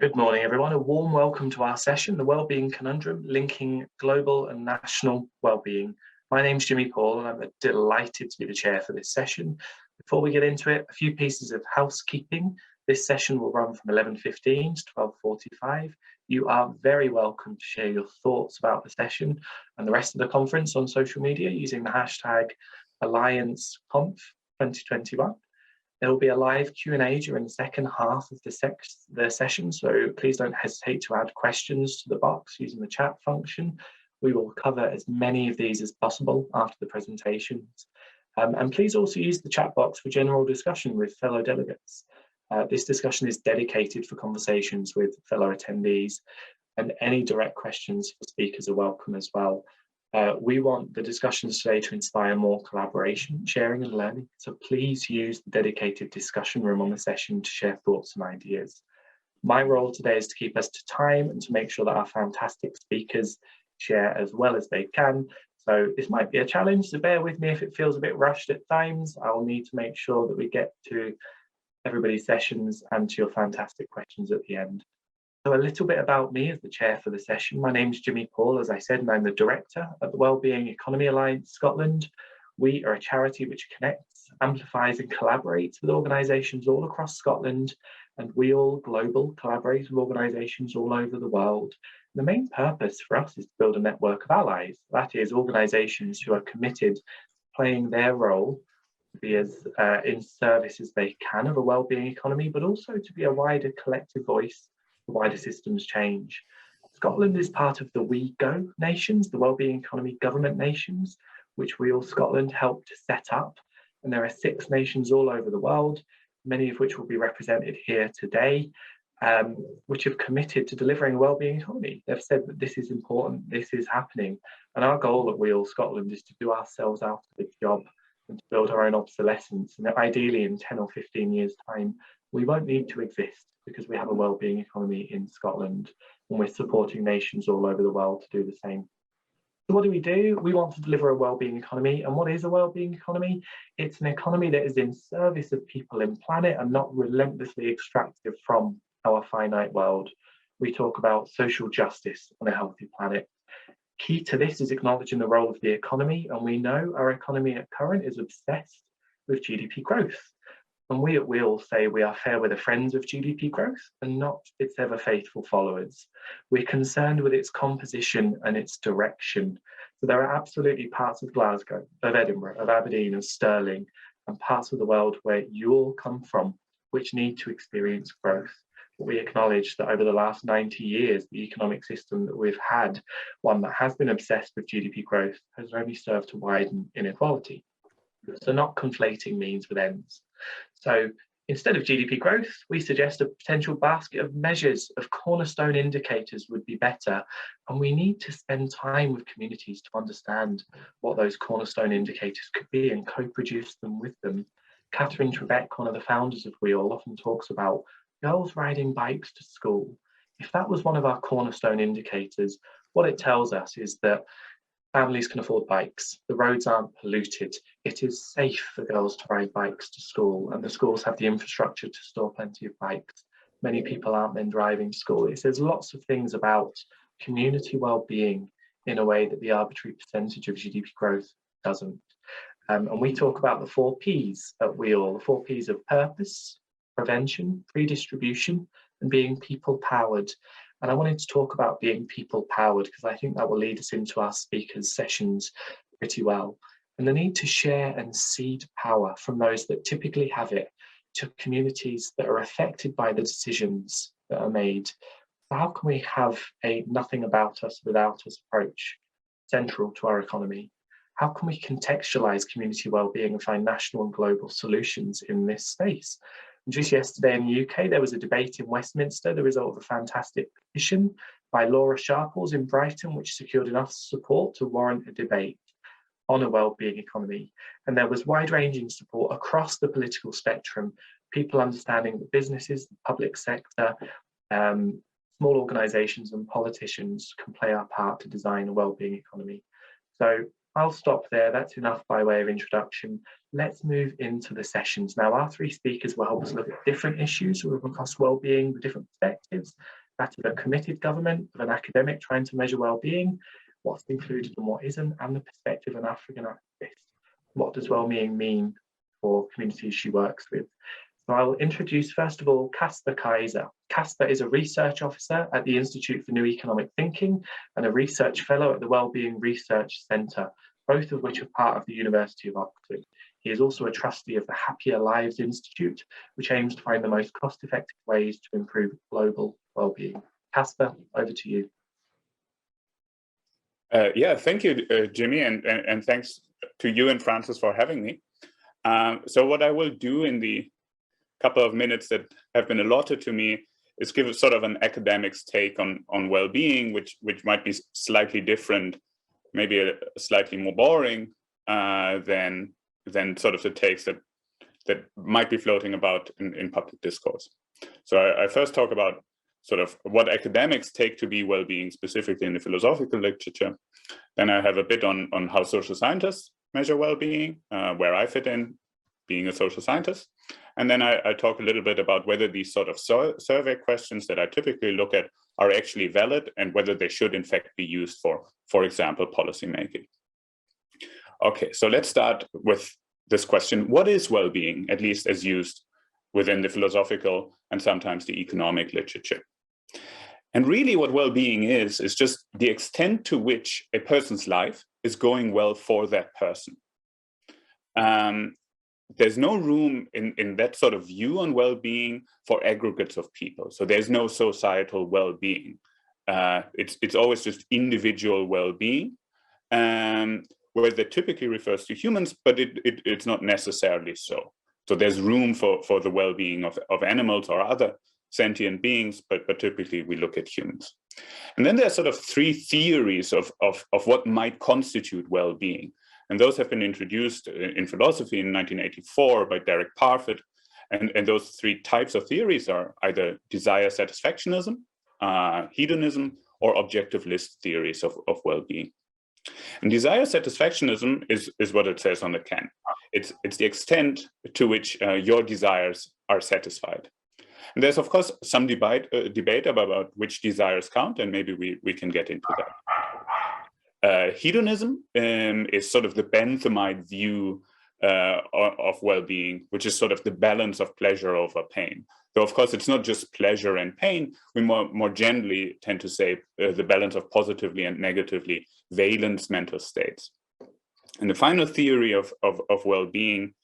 Good morning, everyone. A warm welcome to our session, the Wellbeing Conundrum, linking global and national wellbeing. My name's Jimmy Paul, and I'm delighted to be the chair for this session. Before we get into it, a few pieces of housekeeping. This session will run from 11:15 to 12:45. You are very welcome to share your thoughts about the session and the rest of the conference on social media using the hashtag AllianceConf2021. There will be a live Q&A during the second half of the session, so please don't hesitate to add questions to the box using the chat function. We will cover as many of these as possible after the presentations. And please also use the chat box for general discussion with fellow delegates. This discussion is dedicated for conversations with fellow attendees, and any direct questions for speakers are welcome as well. We want the discussions today to inspire more collaboration, sharing and learning, so please use the dedicated discussion room on the session to share thoughts and ideas. My role today is to keep us to time and to make sure that our fantastic speakers share as well as they can. So this might be a challenge, so bear with me if it feels a bit rushed at times. I'll need to make sure that we get to everybody's sessions and to your fantastic questions at the end. So a little bit about me as the chair for the session. My name's Jimmy Paul, as I said, and I'm the director at the Wellbeing Economy Alliance Scotland. We are a charity which connects, amplifies and collaborates with organisations all across Scotland, and We All Global collaborates with organisations all over the world. The main purpose for us is to build a network of allies, that is, organisations who are committed to playing their role to be as in service as they can of a wellbeing economy, but also to be a wider collective voice for wider systems change. Scotland is part of the We Go nations, the Wellbeing Economy Government nations, which We All Scotland helped to set up. And there are 6 nations all over the world, many of which will be represented here today, which have committed to delivering a wellbeing economy. They've said that this is important, this is happening. And our goal at We All Scotland is to do ourselves out of this job and to build our own obsolescence. And ideally in 10 or 15 years' time, we won't need to exist because we have a wellbeing economy in Scotland, and we're supporting nations all over the world to do the same. So what do? We want to deliver a wellbeing economy. And what is a wellbeing economy? It's an economy that is in service of people and planet and not relentlessly extractive from our finite world. We talk about social justice on a healthy planet. Key to this is acknowledging the role of the economy, and we know our economy at current is obsessed with GDP growth. And we at Wheel say we are fair weather friends of GDP growth and not its ever faithful followers. We're concerned with its composition and its direction. So there are absolutely parts of Glasgow, of Edinburgh, of Aberdeen, of Stirling, and parts of the world where you all come from, which need to experience growth. But we acknowledge that over the last 90 years, the economic system that we've had, one that has been obsessed with GDP growth, has only served to widen inequality. So not conflating means with ends. So instead of GDP growth, we suggest a potential basket of measures of cornerstone indicators would be better. And we need to spend time with communities to understand what those cornerstone indicators could be and co-produce them with them. Catherine Trebek, one of the founders of We All, often talks about girls riding bikes to school. If that was one of our cornerstone indicators, what it tells us is that families can afford bikes, the roads aren't polluted, it is safe for girls to ride bikes to school, and the schools have the infrastructure to store plenty of bikes. Many people aren't then driving to school. It says lots of things about community well-being in a way that the arbitrary percentage of GDP growth doesn't. And we talk about the 4 Ps at We All, the 4 Ps of purpose, prevention, redistribution, and being people-powered. And I wanted to talk about being people-powered because I think that will lead us into our speakers' sessions pretty well. And the need to share and seed power from those that typically have it to communities that are affected by the decisions that are made. So how can we have a nothing about us without us approach central to our economy? How can we contextualise community wellbeing and find national and global solutions in this space? And just yesterday in the UK, there was a debate in Westminster, the result of a fantastic petition by Laura Sharples in Brighton, which secured enough support to warrant a debate on a wellbeing economy. And there was wide-ranging support across the political spectrum, people understanding that businesses, the public sector, small organisations and politicians can play our part to design a wellbeing economy. So I'll stop there. That's enough by way of introduction. Let's move into the sessions. Now, our three speakers will help us look at different issues across wellbeing, the different perspectives, that of a committed government, of an academic trying to measure wellbeing, what's included and what isn't, and the perspective of an African activist. What does wellbeing mean for communities she works with? So I'll introduce, first of all, Caspar Kaisar. Caspar is a research officer at the Institute for New Economic Thinking and a research fellow at the Wellbeing Research Centre, both of which are part of the University of Oxford. He is also a trustee of the Happier Lives Institute, which aims to find the most cost-effective ways to improve global wellbeing. Caspar, over to you. Yeah, thank you, Jimmy, and thanks to you and Francis for having me. So what I will do in the couple of minutes that have been allotted to me is give sort of an academic's take on well-being, which might be slightly different, maybe slightly more boring than sort of the takes that might be floating about in public discourse. So I first talk about sort of what academics take to be well-being, specifically in the philosophical literature. Then I have a bit on how social scientists measure well-being, where I fit in, being a social scientist. And then I talk a little bit about whether these sort of survey questions that I typically look at are actually valid and whether they should in fact be used for example, policymaking. Okay, so let's start with this question. What is well-being, at least as used within the philosophical and sometimes the economic literature? And really what well-being is just the extent to which a person's life is going well for that person. There's no room in that sort of view on well-being for aggregates of people. So there's no societal well-being. It's always just individual well-being, where that typically refers to humans, but it's not necessarily so. So there's room for the well-being of animals or other sentient beings, but typically we look at humans. And then there's sort of three theories of what might constitute well-being. And those have been introduced in philosophy in 1984 by Derek Parfit. And those three types of theories are either desire satisfactionism, hedonism, or objectivist theories of well-being. And desire satisfactionism is what it says on the can. It's the extent to which your desires are satisfied. And there's, of course, some debate about which desires count, and maybe we can get into that. Hedonism is sort of the Benthamite view of well-being, which is sort of the balance of pleasure over pain. Though, of course, it's not just pleasure and pain. We more generally tend to say the balance of positively and negatively valence mental states. And the final theory of well-being,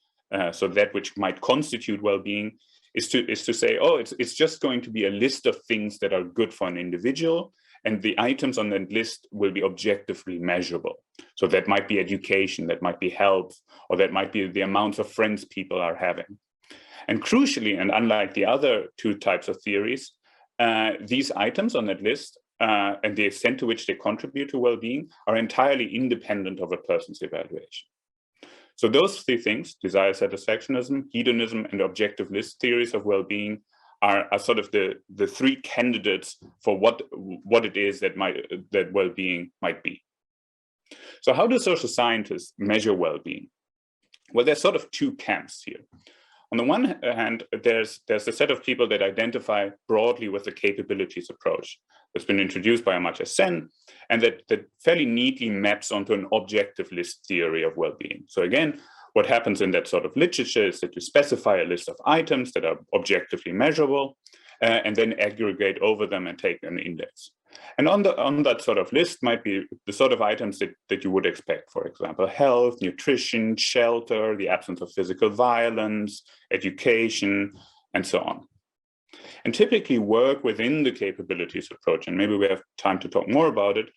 so that which might constitute well-being, is to say, oh, it's just going to be a list of things that are good for an individual, and the items on that list will be objectively measurable. So that might be education, that might be health, or that might be the amounts of friends people are having. And crucially, and unlike the other two types of theories, these items on that list and the extent to which they contribute to well-being are entirely independent of a person's evaluation. So those three things, desire satisfactionism, hedonism, and objectivist theories of well-being, are sort of the three candidates for what it is that well-being might be. So how do social scientists measure well-being? Well, there's sort of two camps here. On the one hand, there's a set of people that identify broadly with the capabilities approach that's been introduced by Amartya Sen, and that fairly neatly maps onto an objectivist theory of well-being. So again, what happens in that sort of literature is that you specify a list of items that are objectively measurable, and then aggregate over them and take an index. And on that sort of list might be the sort of items that you would expect, for example, health, nutrition, shelter, the absence of physical violence, education, and so on. And typically work within the capabilities approach, and maybe we have time to talk more about it,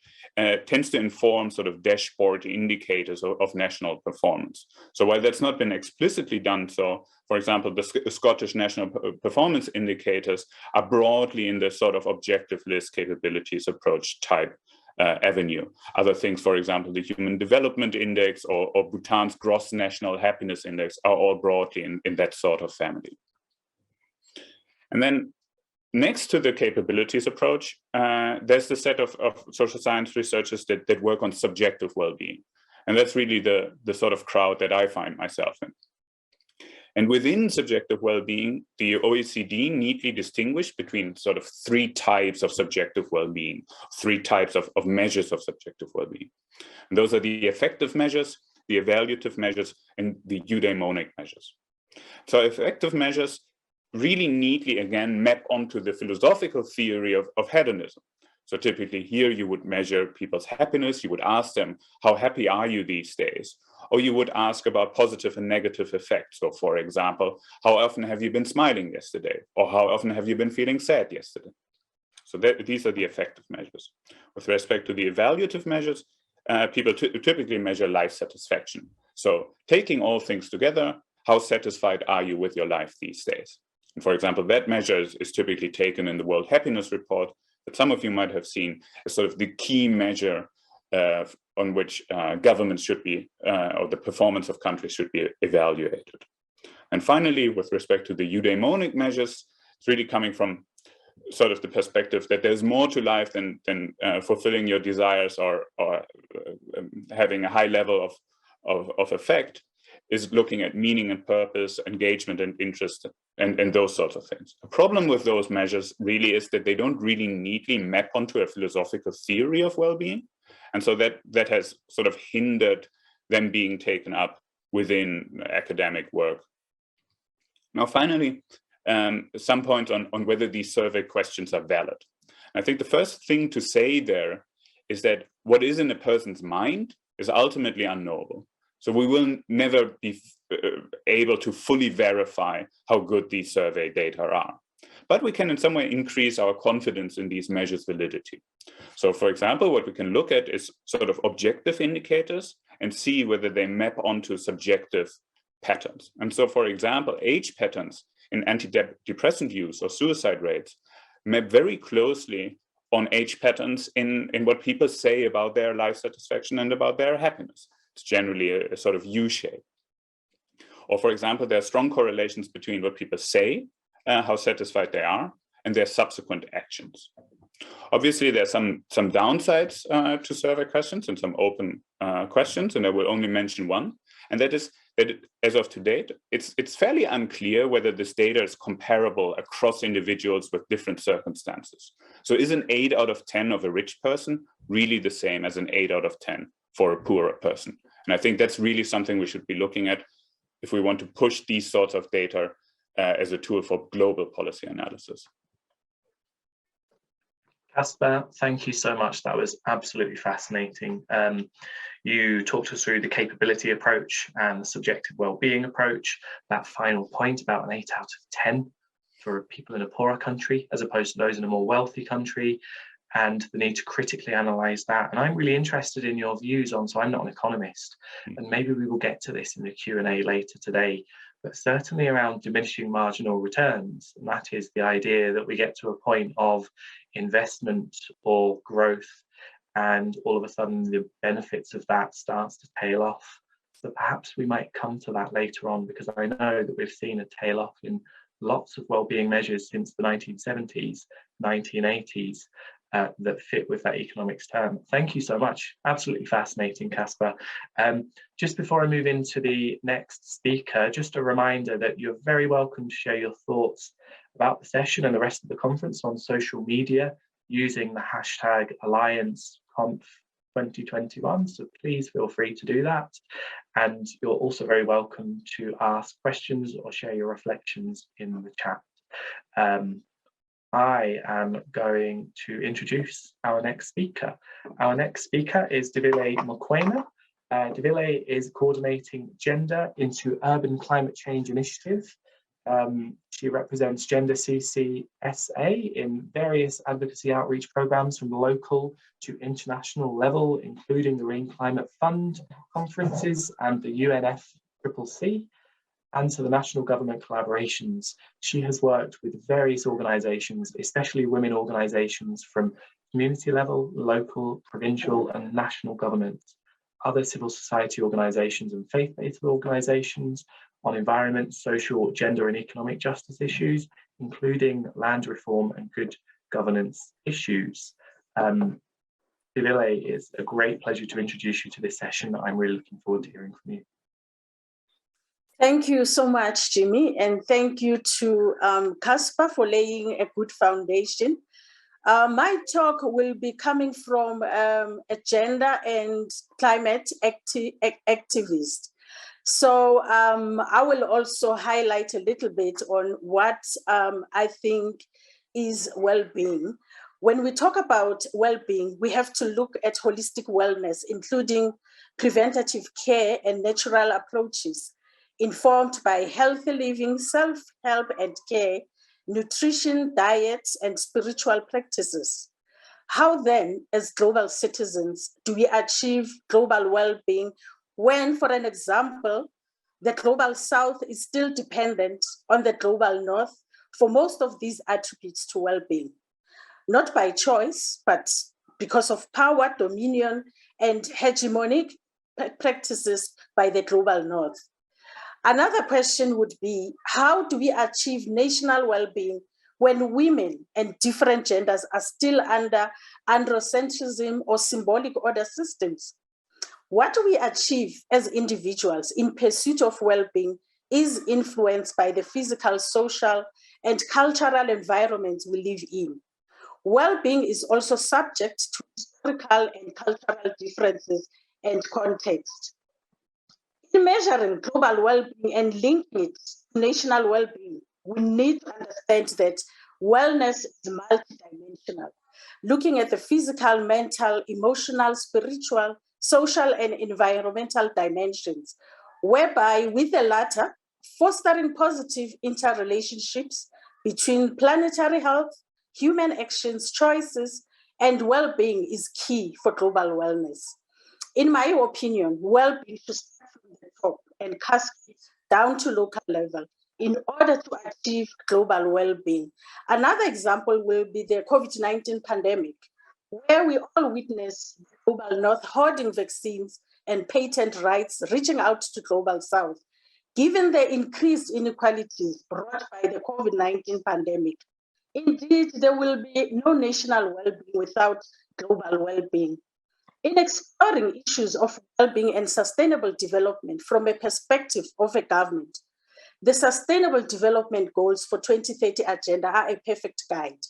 tends to inform sort of dashboard indicators of national performance. So while that's not been explicitly done so, for example, the Scottish National Performance Indicators are broadly in the sort of objectivist capabilities approach type avenue. Other things, for example, the Human Development Index or Bhutan's Gross National Happiness Index are all broadly in that sort of family. And then next to the capabilities approach, there's the set of social science researchers that work on subjective well-being. And that's really the sort of crowd that I find myself in. And within subjective well-being, the OECD neatly distinguished between sort of 3 types of subjective well-being, 3 types of measures of subjective well-being. And those are the effective measures, the evaluative measures, and the eudaimonic measures. So effective measures really neatly, again, map onto the philosophical theory of hedonism. So typically here you would measure people's happiness, you would ask them, how happy are you these days? Or you would ask about positive and negative effects. So for example, how often have you been smiling yesterday? Or how often have you been feeling sad yesterday? So these are the effective measures. With respect to the evaluative measures, people typically measure life satisfaction. So taking all things together, how satisfied are you with your life these days? And for example, that measure is typically taken in the World Happiness Report that some of you might have seen as sort of the key measure on which governments should be, or the performance of countries should be evaluated. And finally, with respect to the eudaimonic measures, it's really coming from sort of the perspective that there's more to life than fulfilling your desires or having a high level of effect, is looking at meaning and purpose, engagement and interest, and those sorts of things. The problem with those measures really is that they don't really neatly map onto a philosophical theory of well-being. And so that has sort of hindered them being taken up within academic work. Now, finally, some points on whether these survey questions are valid. I think the first thing to say there is that what is in a person's mind is ultimately unknowable. So we will never be able to fully verify how good these survey data are. But we can in some way increase our confidence in these measures' validity. So for example, what we can look at is sort of objective indicators and see whether they map onto subjective patterns. And so for example, age patterns in antidepressant use or suicide rates map very closely on age patterns in what people say about their life satisfaction and about their happiness. It's generally a sort of U-shape. Or for example, there are strong correlations between what people say, how satisfied they are, and their subsequent actions. Obviously, there are some downsides to survey questions and some open questions, and I will only mention one, and that is that as of to date, it's fairly unclear whether this data is comparable across individuals with different circumstances. So is an 8 out of 10 of a rich person really the same as an 8 out of 10 for a poorer person? And I think that's really something we should be looking at if we want to push these sorts of data as a tool for global policy analysis. Caspar, thank you so much. That was absolutely fascinating. You talked us through the capability approach and the subjective well-being approach, that final point about an 8 out of 10 for people in a poorer country as opposed to those in a more wealthy country, and the need to critically analyse that. And I'm really interested in your views on, so I'm not an economist, and maybe we will get to this in the Q&A later today, but certainly around diminishing marginal returns. And that is the idea that we get to a point of investment or growth, and all of a sudden the benefits of that starts to tail off. So perhaps we might come to that later on, because I know that we've seen a tail off in lots of well-being measures since the 1970s, 1980s, that fit with that economics term. Thank you so much. Absolutely fascinating, Caspar. Just before I move into the next speaker, just a reminder that you're very welcome to share your thoughts about the session and the rest of the conference on social media using the hashtag AllianceConf2021. So please feel free to do that. And you're also very welcome to ask questions or share your reflections in the chat. I am going to introduce our next speaker. Our next speaker is Ndivile Mokoena. Ndivile is coordinating gender into Urban Climate Change Initiative. She represents Gender CCSA in various advocacy outreach programs from the local to international level, including the Green Climate Fund conferences and the UNFCCC, and to the national government collaborations. She has worked with various organisations, especially women organisations from community level, local, provincial and national governments, other civil society organisations and faith-based organisations on environment, social, gender and economic justice issues, including land reform and good governance issues. Ndivile, it's a great pleasure to introduce you to this session. I'm really looking forward to hearing from you. Thank you so much, Jimmy, and thank you to Caspar for laying a good foundation. My talk will be coming from a gender and climate activist. So I will also highlight a little bit on what I think is well-being. When we talk about well-being, we have to look at holistic wellness, including preventative care and natural approaches, informed by healthy living, self-help and care, nutrition, diets, and spiritual practices. How then, as global citizens, do we achieve global well-being when, for an example, the global south is still dependent on the global north for most of these attributes to well-being? Not by choice, but because of power, dominion, and hegemonic practices by the global north. Another question would be, how do we achieve national well-being when women and different genders are still under androcentrism or symbolic order systems? What we achieve as individuals in pursuit of well-being is influenced by the physical, social, and cultural environments we live in. Well-being is also subject to historical and cultural differences and context. In measuring global well-being and linking it to national well-being, we need to understand that wellness is multidimensional, looking at the physical, mental, emotional, spiritual, social, and environmental dimensions, whereby with the latter, fostering positive interrelationships between planetary health, human actions, choices, and well-being is key for global wellness. In my opinion, well-being should start from the top and cascade down to local level in order to achieve global well-being. Another example will be the COVID-19 pandemic, where we all witness the global north hoarding vaccines and patent rights reaching out to global south. Given the increased inequalities brought by the COVID-19 pandemic, indeed, there will be no national well-being without global well-being. In exploring issues of well-being and sustainable development from a perspective of a government, the Sustainable Development Goals for 2030 Agenda are a perfect guide.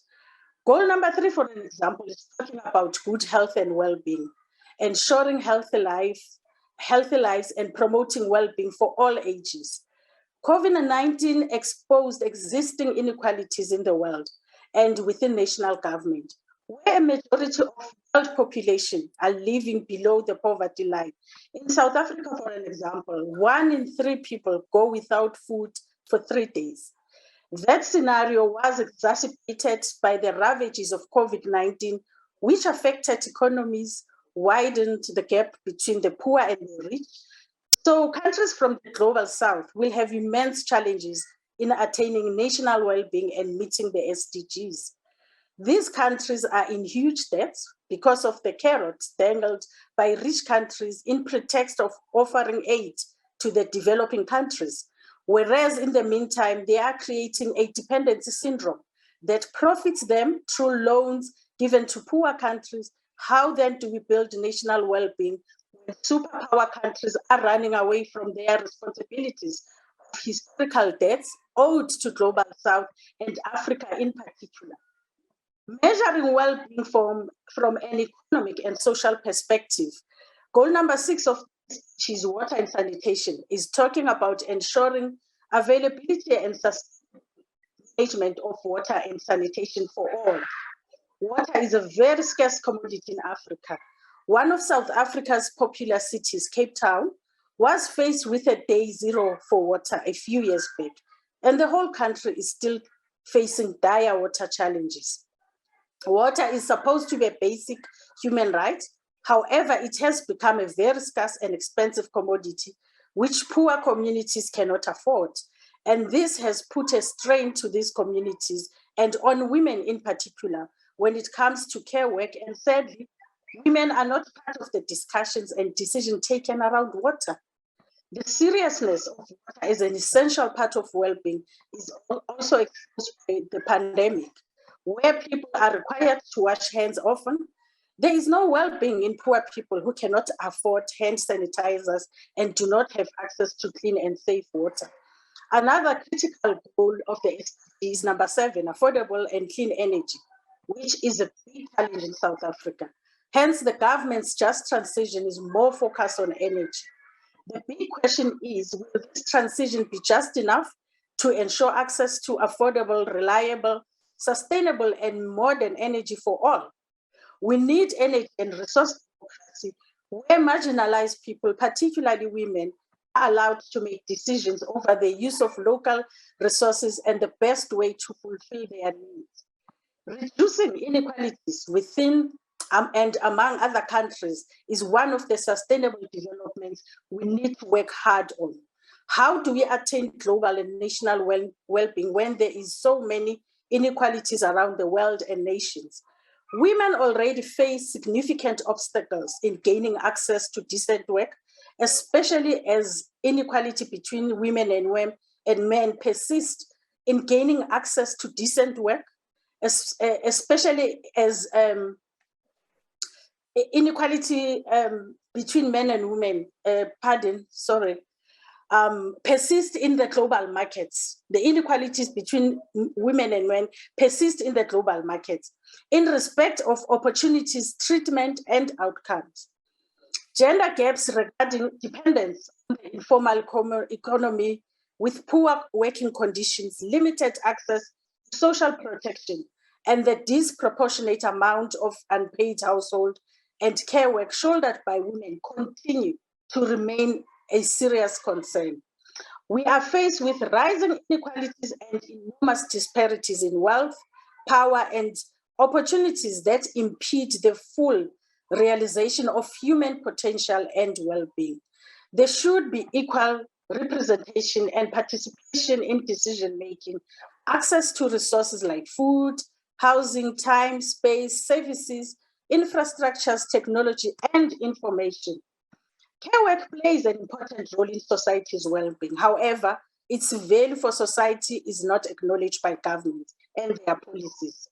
Goal number 3, for an example, is talking about good health and well-being, ensuring healthy lives and promoting well-being for all ages. COVID-19 exposed existing inequalities in the world and within national government, where a majority of world population are living below the poverty line. In South Africa, for an example, 1 in 3 people go without food for 3 days. That scenario was exacerbated by the ravages of COVID-19, which affected economies, widened the gap between the poor and the rich. So countries from the global south will have immense challenges in attaining national well-being and meeting the SDGs. These countries are in huge debts because of the carrots dangled by rich countries in pretext of offering aid to the developing countries, whereas in the meantime, they are creating a dependency syndrome that profits them through loans given to poor countries. How then do we build national well-being when superpower countries are running away from their responsibilities of historical debts owed to global south and Africa in particular? Measuring well-being from an economic and social perspective, goal number 6 of this, which is water and sanitation, is talking about ensuring availability and sustainable management of water and sanitation for all. Water is a very scarce commodity in Africa. One of South Africa's popular cities, Cape Town, was faced with a day zero for water a few years back, and the whole country is still facing dire water challenges. Water is supposed to be a basic human right. However, it has become a very scarce and expensive commodity, which poor communities cannot afford. And this has put a strain to these communities and on women in particular when it comes to care work. And sadly, women are not part of the discussions and decisions taken around water. The seriousness of water as an essential part of well-being is also exposed by the pandemic, where people are required to wash hands often. There is no well-being in poor people who cannot afford hand sanitizers and do not have access to clean and safe water. Another critical goal of the SDG is number 7, affordable and clean energy, which is a big challenge in South Africa. Hence, the government's just transition is more focused on energy. The big question is, will this transition be just enough to ensure access to affordable, reliable, sustainable, and modern energy for all? We need energy and resource democracy where marginalized people, particularly women, are allowed to make decisions over the use of local resources and the best way to fulfill their needs. Reducing inequalities within and among other countries is one of the sustainable developments we need to work hard on. How do we attain global and national well-being when there is so many inequalities around the world and nations? Women already face significant obstacles in gaining access to decent work, especially as inequality between women and men persist in gaining access to decent work, especially as inequality between men and women, persist in the global markets. The inequalities between women and men persist in the global markets in respect of opportunities, treatment, and outcomes. Gender gaps regarding dependence on the informal economy with poor working conditions, limited access to social protection, and the disproportionate amount of unpaid household and care work shouldered by women continue to remain a serious concern. We are faced with rising inequalities and enormous disparities in wealth, power, and opportunities that impede the full realization of human potential and well-being. There should be equal representation and participation in decision-making, access to resources like food, housing, time, space, services, infrastructures, technology, and information. Care work plays an important role in society's well-being. However, its value for society is not acknowledged by governments and their policies.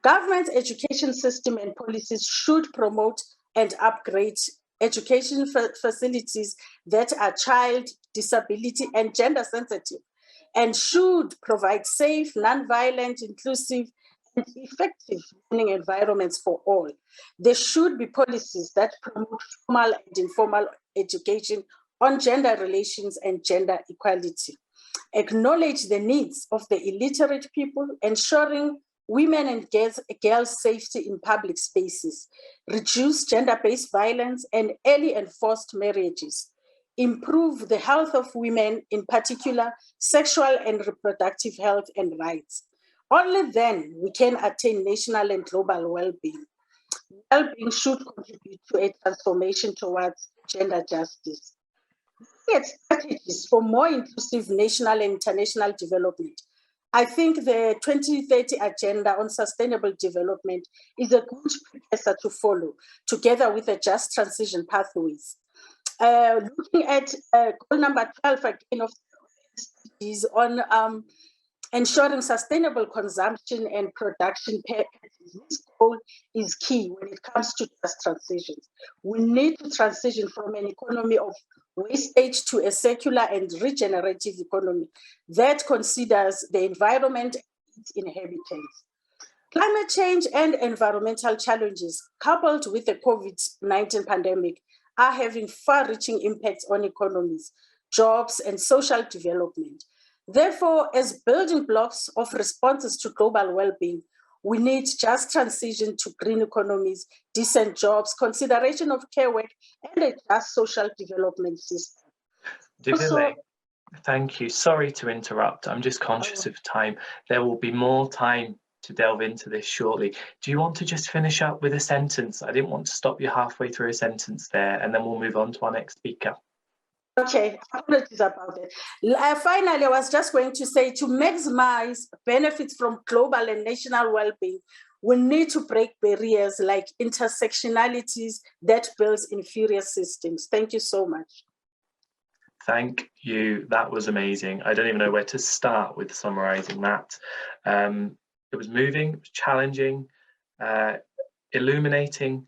Government's education system and policies should promote and upgrade education facilities that are child, disability, and gender sensitive, and should provide safe, non-violent, inclusive, and effective learning environments for all. There should be policies that promote formal and informal education on gender relations and gender equality. Acknowledge the needs of the illiterate people, ensuring women and girls' safety in public spaces, reduce gender-based violence and early and forced marriages, improve the health of women, in particular, sexual and reproductive health and rights. Only then we can attain national and global well-being. Well-being should contribute to a transformation towards gender justice. Looking at strategies for more inclusive national and international development, I think the 2030 Agenda on Sustainable Development is a good precursor to follow, together with the Just Transition Pathways. Looking at goal number 12 again of SDGs on ensuring sustainable consumption and production patterns. This goal is key when it comes to just transitions. We need to transition from an economy of wastage to a circular and regenerative economy that considers the environment and its inhabitants. Climate change and environmental challenges, coupled with the COVID-19 pandemic, are having far-reaching impacts on economies, jobs, and social development. Therefore, as building blocks of responses to global well-being, we need just transition to green economies, decent jobs, consideration of care work, and a just social development system. Ndivile, thank you. Sorry to interrupt. I'm just conscious of time. There will be more time to delve into this shortly. Do you want to just finish up with a sentence? I didn't want to stop you halfway through a sentence there, and then we'll move on to our next speaker. Okay, apologies about it. Finally, I was just going to say, to maximize benefits from global and national well-being, we need to break barriers like intersectionalities that builds inferior systems. Thank you so much. Thank you. That was amazing. I don't even know where to start with summarizing that. It was moving, it was challenging, illuminating,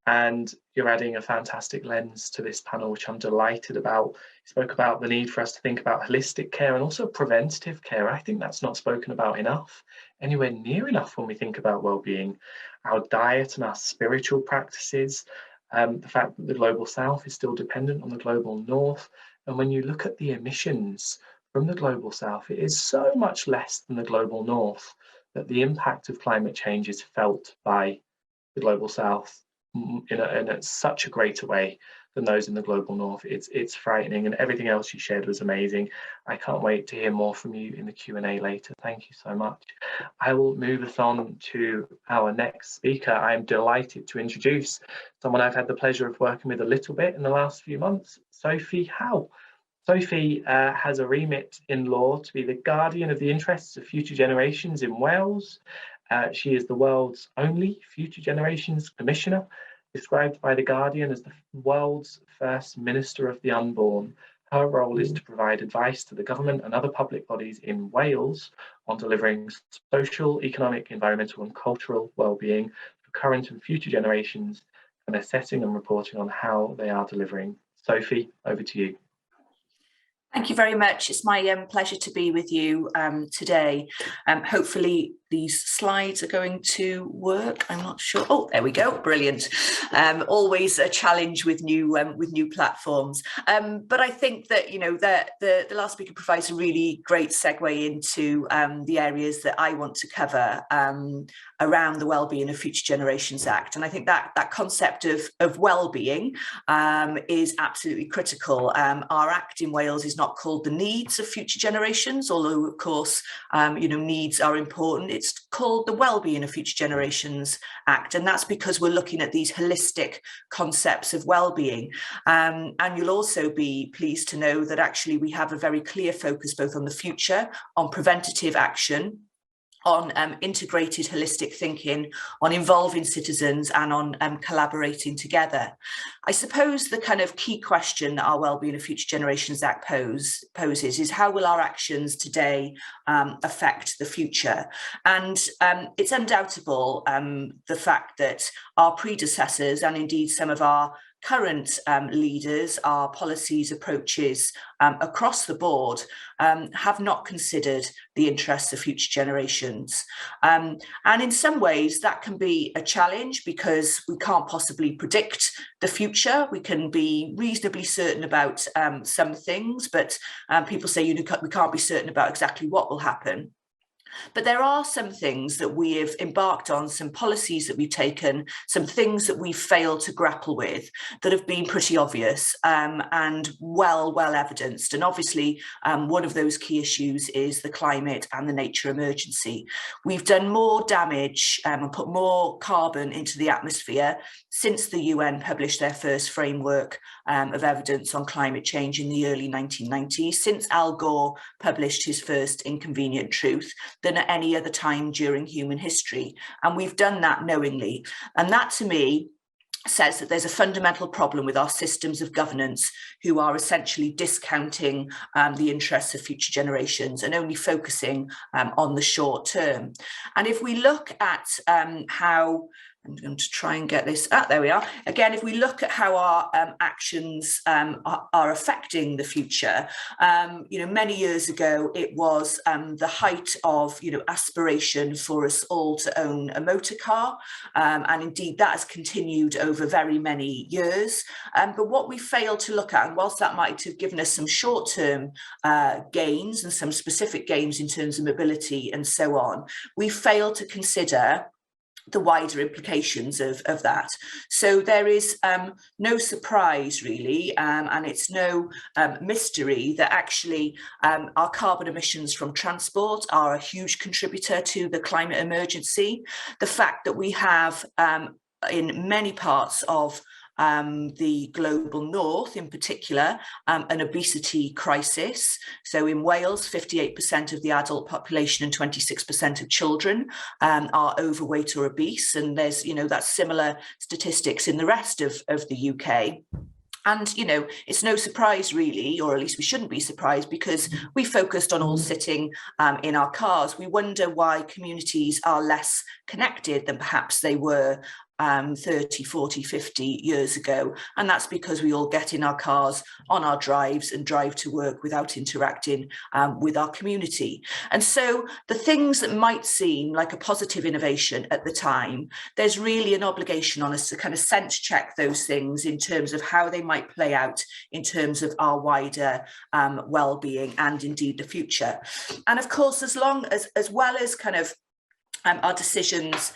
And you're adding a fantastic lens to this panel, which I'm delighted about. You spoke about the need for us to think about holistic care and also preventative care. I think that's not spoken about enough, anywhere near enough when we think about well-being. Our diet and our spiritual practices, the fact that the global south is still dependent on the global north. And when you look at the emissions from the global south, it is so much less than the global north that the impact of climate change is felt by the global south in such a greater way than those in the global north. It's frightening, and everything else you shared was amazing. I can't wait to hear more from you in the Q&A later. Thank you so much. I will move us on to our next speaker. I am delighted to introduce someone I've had the pleasure of working with a little bit in the last few months, Sophie Howe. Sophie has a remit in law to be the guardian of the interests of future generations in Wales. She is the world's only Future Generations Commissioner, described by The Guardian as the world's first Minister of the Unborn. Her role is to provide advice to the government and other public bodies in Wales on delivering social, economic, environmental and cultural well-being for current and future generations, and assessing and reporting on how they are delivering. Sophie, over to you. Thank you very much. It's my pleasure to be with you today. Hopefully these slides are going to work. I'm not sure. Oh, there we go. Brilliant. Always a challenge with new platforms. But I think that, you know, the last speaker provides a really great segue into the areas that I want to cover around the Wellbeing of Future Generations Act. And I think that concept of well-being is absolutely critical. Our act in Wales is not called the Needs of Future Generations, although of course, you know, needs are important. It's called the Wellbeing of Future Generations Act, and that's because we're looking at these holistic concepts of well-being. And you'll also be pleased to know that actually we have a very clear focus both on the future, on preventative action, on integrated holistic thinking, on involving citizens, and on collaborating together. I suppose the kind of key question that our Wellbeing of Future Generations Act poses is how will our actions today affect the future? And it's undoubtable the fact that our predecessors, and indeed some of our current leaders, our policies, approaches across the board have not considered the interests of future generations. And in some ways that can be a challenge because we can't possibly predict the future. We can be reasonably certain about some things, but people say we can't be certain about exactly what will happen. But there are some things that we have embarked on, some policies that we've taken, some things that we've failed to grapple with that have been pretty obvious and well evidenced. And obviously, one of those key issues is the climate and the nature emergency. We've done more damage and put more carbon into the atmosphere since the UN published their first framework of evidence on climate change in the early 1990s, since Al Gore published his first Inconvenient Truth, than at any other time during human history. And we've done that knowingly. And that, to me, says that there's a fundamental problem with our systems of governance who are essentially discounting the interests of future generations and only focusing on the short term. And if we look at how I'm going to try and get this. There we are. Again, if we look at how our actions are affecting the future, you know, many years ago, it was the height of, you know, aspiration for us all to own a motor car. And indeed, that has continued over very many years. But what we failed to look at, and whilst that might have given us some short-term gains and some specific gains in terms of mobility and so on, we failed to consider the wider implications of that. So there is no surprise really, and it's no mystery that actually our carbon emissions from transport are a huge contributor to the climate emergency. The fact that we have in many parts of the global north in particular, an obesity crisis. So in Wales, 58% of the adult population and 26% of children are overweight or obese. And there's, you know, that's similar statistics in the rest of the UK. And, you know, it's no surprise really, or at least we shouldn't be surprised, because we focused on all sitting in our cars. We wonder why communities are less connected than perhaps they were 30, 40, 50 years ago. And that's because we all get in our cars on our drives and drive to work without interacting with our community. And so the things that might seem like a positive innovation at the time, there's really an obligation on us to kind of sense check those things in terms of how they might play out in terms of our wider well-being and indeed the future. And of course, as well as kind of our decisions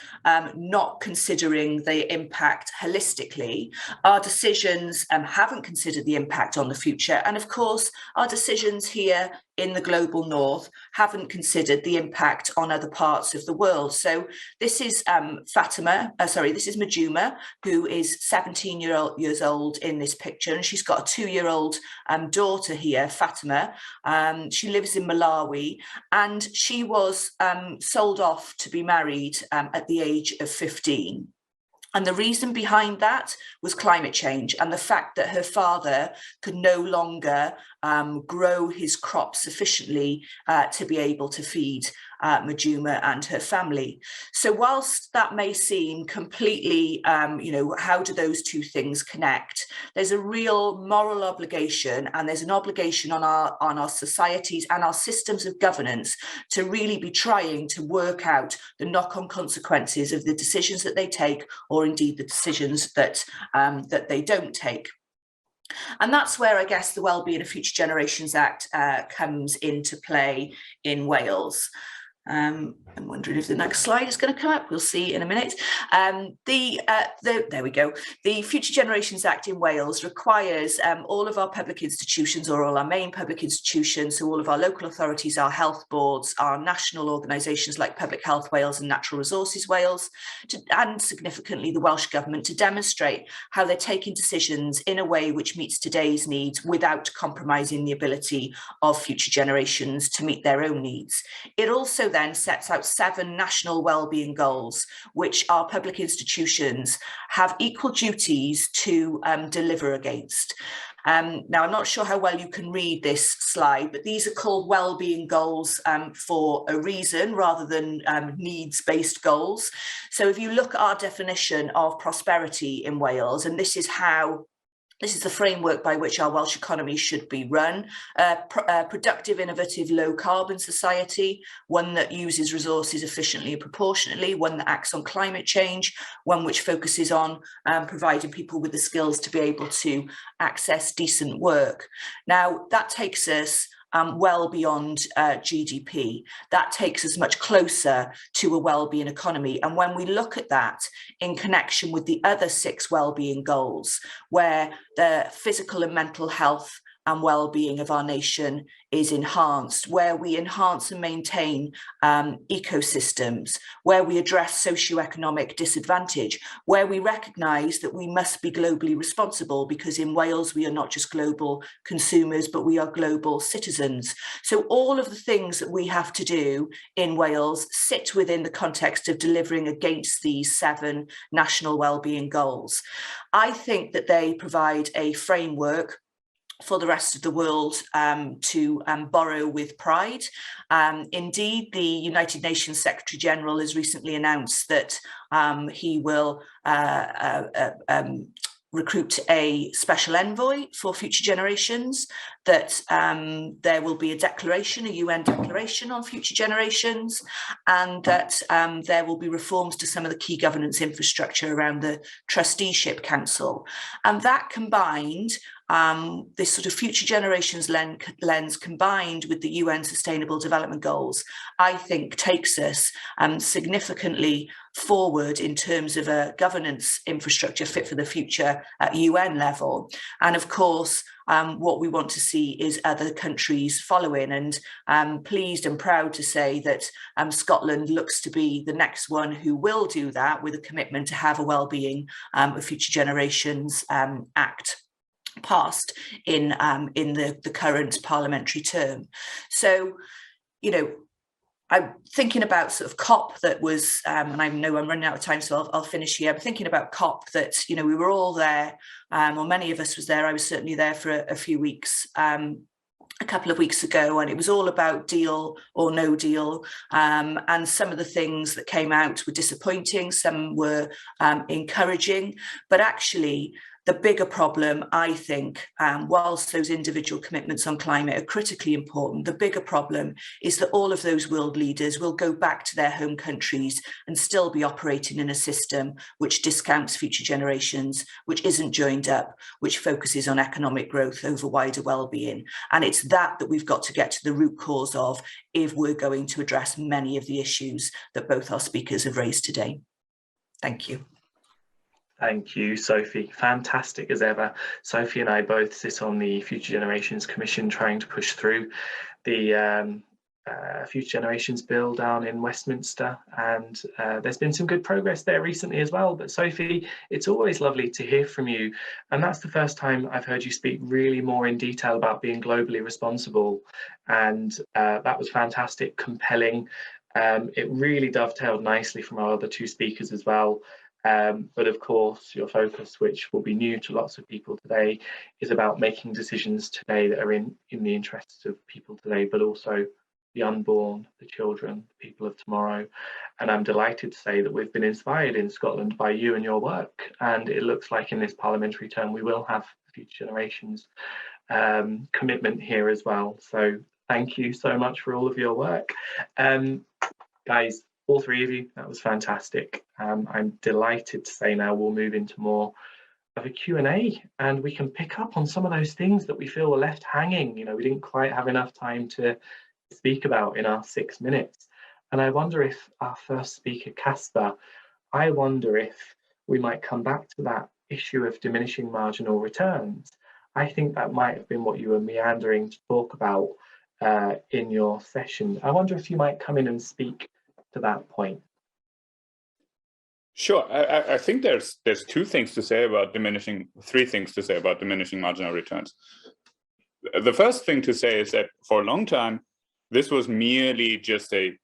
not considering the impact holistically, our decisions haven't considered the impact on the future. And of course, our decisions here in the global north haven't considered the impact on other parts of the world. So this is this is Majuma, who is 17 years old in this picture, and she's got a 2-year-old daughter here, Fatima. She lives in Malawi, and she was sold off to be married at the age of 15. And the reason behind that was climate change and the fact that her father could no longer grow his crops sufficiently to be able to feed Majuma and her family. So whilst that may seem completely, how do those two things connect? There's a real moral obligation, and there's an obligation on our societies and our systems of governance to really be trying to work out the knock-on consequences of the decisions that they take, or indeed the decisions that they don't take. And that's where I guess the Wellbeing of Future Generations Act comes into play in Wales. I'm wondering if the next slide is going to come up. We'll see in a minute. There we go. The Future Generations Act in Wales requires all of our public institutions, or all our main public institutions, so all of our local authorities, our health boards, our national organisations like Public Health Wales and Natural Resources Wales, and significantly the Welsh Government, to demonstrate how they're taking decisions in a way which meets today's needs without compromising the ability of future generations to meet their own needs. It also then sets out 7 national wellbeing goals, which our public institutions have equal duties to deliver against. Now, I'm not sure how well you can read this slide, but these are called wellbeing goals for a reason, rather than needs-based goals. So if you look at our definition of prosperity in Wales, and this is the framework by which our Welsh economy should be run: productive, innovative, low carbon society, one that uses resources efficiently and proportionately, one that acts on climate change, one which focuses on providing people with the skills to be able to access decent work. Now, that takes us well beyond GDP. That takes us much closer to a wellbeing economy. And when we look at that in connection with the other 6 wellbeing goals, where the physical and mental health and well-being of our nation is enhanced, where we enhance and maintain ecosystems, where we address socioeconomic disadvantage, where we recognise that we must be globally responsible, because in Wales we are not just global consumers, but we are global citizens. So all of the things that we have to do in Wales sit within the context of delivering against these 7 national wellbeing goals. I think that they provide a framework for the rest of the world to borrow with pride. Indeed, the United Nations Secretary General has recently announced that he will recruit a special envoy for future generations, that there will be a declaration, a UN declaration on future generations, and that there will be reforms to some of the key governance infrastructure around the Trusteeship Council. And that combined, this sort of future generations lens combined with the UN Sustainable Development Goals, I think takes us significantly forward in terms of a governance infrastructure fit for the future at UN level. And of course, what we want to see is other countries following, and I'm pleased and proud to say that Scotland looks to be the next one who will do that, with a commitment to have a Wellbeing of Future Generations Act passed in the current parliamentary term. So, I'm thinking about sort of COP that was, and I know I'm running out of time, so I'll finish here. I'm thinking about COP that, we were all there, or many of us was there. I was certainly there for a few weeks. a couple of weeks ago, and it was all about deal or no deal. And some of the things that came out were disappointing, some were encouraging, but actually the bigger problem, I think, whilst those individual commitments on climate are critically important, the bigger problem is that all of those world leaders will go back to their home countries and still be operating in a system which discounts future generations, which isn't joined up, which focuses on economic growth over wider well-being. And it's that we've got to get to the root cause of if we're going to address many of the issues that both our speakers have raised today. Thank you. Thank you, Sophie. Fantastic as ever. Sophie and I both sit on the Future Generations Commission trying to push through the Future Generations Bill down in Westminster, and there's been some good progress there recently as well. But Sophie, it's always lovely to hear from you, and that's the first time I've heard you speak really more in detail about being globally responsible, and that was fantastic, compelling. It really dovetailed nicely from our other two speakers as well. But of course, your focus, which will be new to lots of people today, is about making decisions today that are in the interests of people today, but also the unborn, the children, the people of tomorrow. And I'm delighted to say that we've been inspired in Scotland by you and your work. And it looks like in this parliamentary term, we will have Future Generations commitment here as well. So thank you so much for all of your work. Guys, all three of you, that was fantastic. I'm delighted to say now we'll move into more of a Q&A, and we can pick up on some of those things that we feel were left hanging. You know, we didn't quite have enough time to speak about in our 6 minutes. And I wonder if our first speaker, Caspar, I wonder if we might come back to that issue of diminishing marginal returns. I think that might have been what you were meandering to talk about in your session. I wonder if you might come in and speak to that point. Sure. I think there's three things to say about diminishing marginal returns. The first thing to say is that for a long time, this was merely just a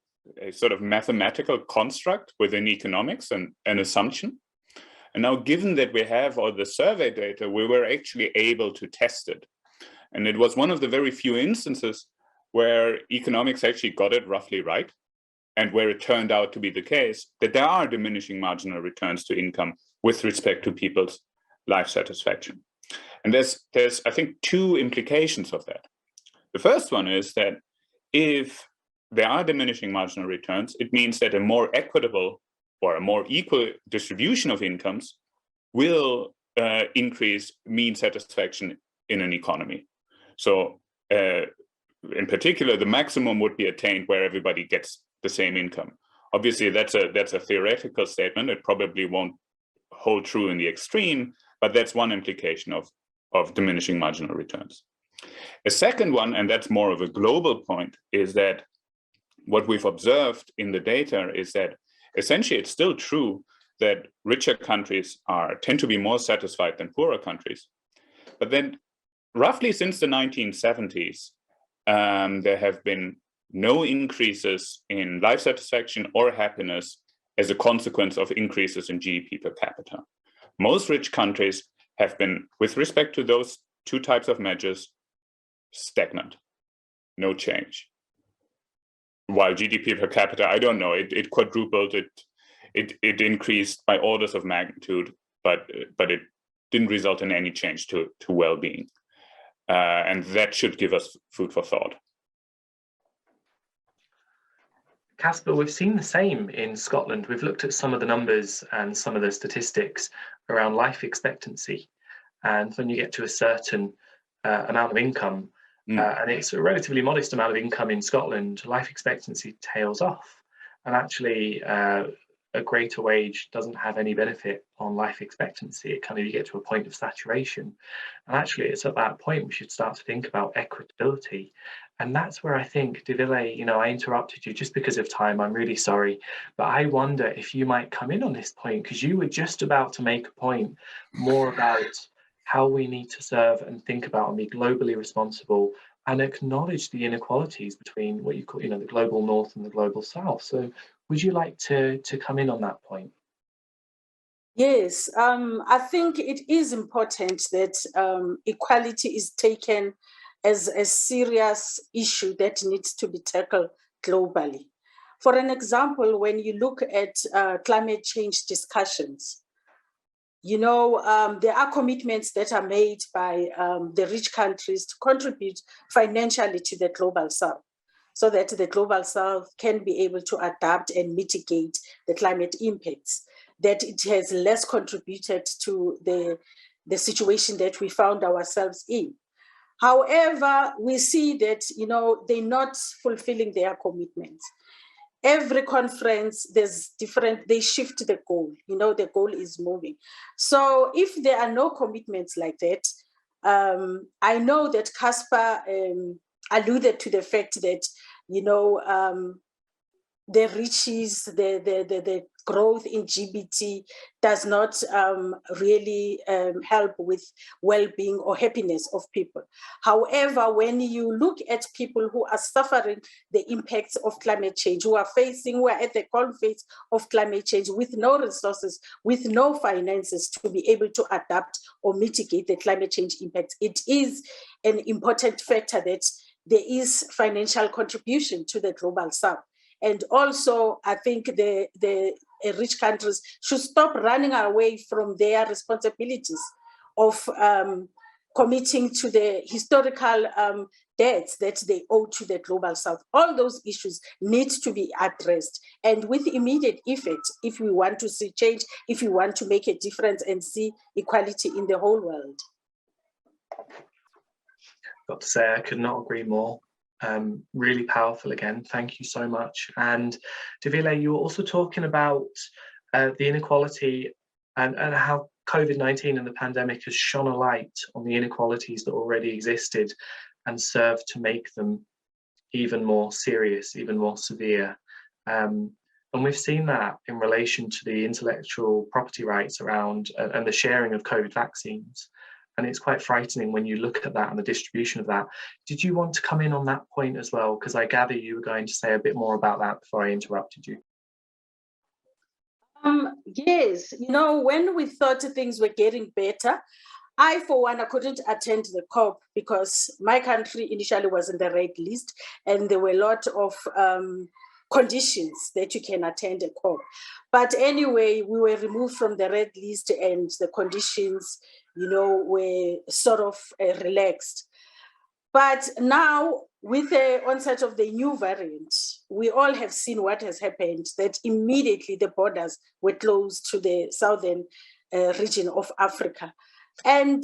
sort of mathematical construct within economics and an assumption. And now, given that we have all the survey data, we were actually able to test it. And it was one of the very few instances where economics actually got it roughly right, and where it turned out to be the case that there are diminishing marginal returns to income with respect to people's life satisfaction. And there's I think, two implications of that. The first one is that if there are diminishing marginal returns, it means that a more equitable or a more equal distribution of incomes will increase mean satisfaction in an economy. So in particular, the maximum would be attained where everybody gets the same income. Obviously, that's a theoretical statement. It probably won't hold true in the extreme, but that's one implication of diminishing marginal returns. A second one, and that's more of a global point, is that what we've observed in the data is that essentially it's still true that richer countries tend to be more satisfied than poorer countries. But then roughly since the 1970s, there have been no increases in life satisfaction or happiness as a consequence of increases in GDP per capita. Most rich countries have been, with respect to those two types of measures, stagnant, no change. While GDP per capita, I don't know, it quadrupled, it increased by orders of magnitude, but it didn't result in any change to well-being. And that should give us food for thought. Caspar, we've seen the same in Scotland. We've looked at some of the numbers and some of the statistics around life expectancy. And when you get to a certain amount of income, and it's a relatively modest amount of income in Scotland, life expectancy tails off. And actually, a greater wage doesn't have any benefit on life expectancy. It kind of, you get to a point of saturation. And actually, it's at that point we should start to think about equitability. And that's where I think, Ndivile, you know, I interrupted you just because of time. I'm really sorry. But I wonder if you might come in on this point, because you were just about to make a point more about how we need to serve and think about and be globally responsible and acknowledge the inequalities between what you call, you know, the global north and the global south. So would you like to come in on that point? Yes, I think it is important that equality is taken as a serious issue that needs to be tackled globally. For an example, when you look at climate change discussions, there are commitments that are made by the rich countries to contribute financially to the global south, so that the global south can be able to adapt and mitigate the climate impacts, that it has less contributed to the situation that we found ourselves in. However, we see that, they're not fulfilling their commitments. Every conference, they shift the goal, the goal is moving. So if there are no commitments like that, I know that Caspar alluded to the fact that, the riches, the growth in GBT does not really help with well-being or happiness of people. However, when you look at people who are suffering the impacts of climate change, who are at the cold face of climate change with no resources, with no finances to be able to adapt or mitigate the climate change impacts, it is an important factor that there is financial contribution to the global south. And also, I think the rich countries should stop running away from their responsibilities of committing to the historical debts that they owe to the global south. All those issues need to be addressed, and with immediate effect, if we want to see change, if we want to make a difference and see equality in the whole world. Got to say, I could not agree more. Really powerful again. Thank you so much. And Ndivile, you were also talking about the inequality and how COVID-19 and the pandemic has shone a light on the inequalities that already existed and served to make them even more serious, even more severe. And we've seen that in relation to the intellectual property rights around and the sharing of COVID vaccines. And it's quite frightening when you look at that and the distribution of that. Did you want to come in on that point as well? Because I gather you were going to say a bit more about that before I interrupted you. Yes, when we thought things were getting better, I, for one, I couldn't attend the COP because my country initially was in the red list, and there were a lot of conditions that you can attend a COP. But anyway, we were removed from the red list and the conditions, were sort of relaxed. But now, with the onset of the new variant, we all have seen what has happened, that immediately the borders were closed to the southern region of Africa. And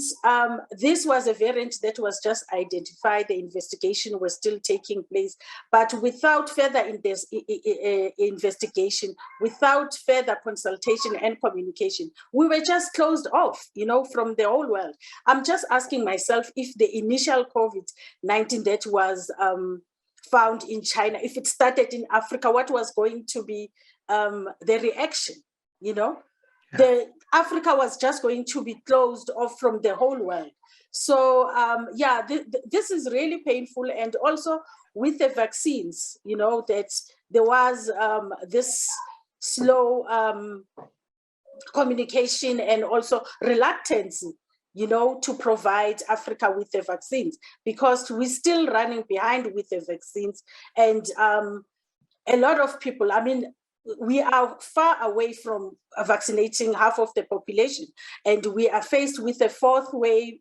this was a variant that was just identified. The investigation was still taking place, but without further investigation, without further consultation and communication, we were just closed off, from the whole world. I'm just asking myself if the initial COVID-19 that was found in China, if it started in Africa, what was going to be the reaction, Africa was just going to be closed off from the whole world. So, this is really painful. And also with the vaccines, that there was this slow communication and also reluctance, to provide Africa with the vaccines, because we're still running behind with the vaccines. And a lot of people, we are far away from vaccinating half of the population, and we are faced with a fourth wave.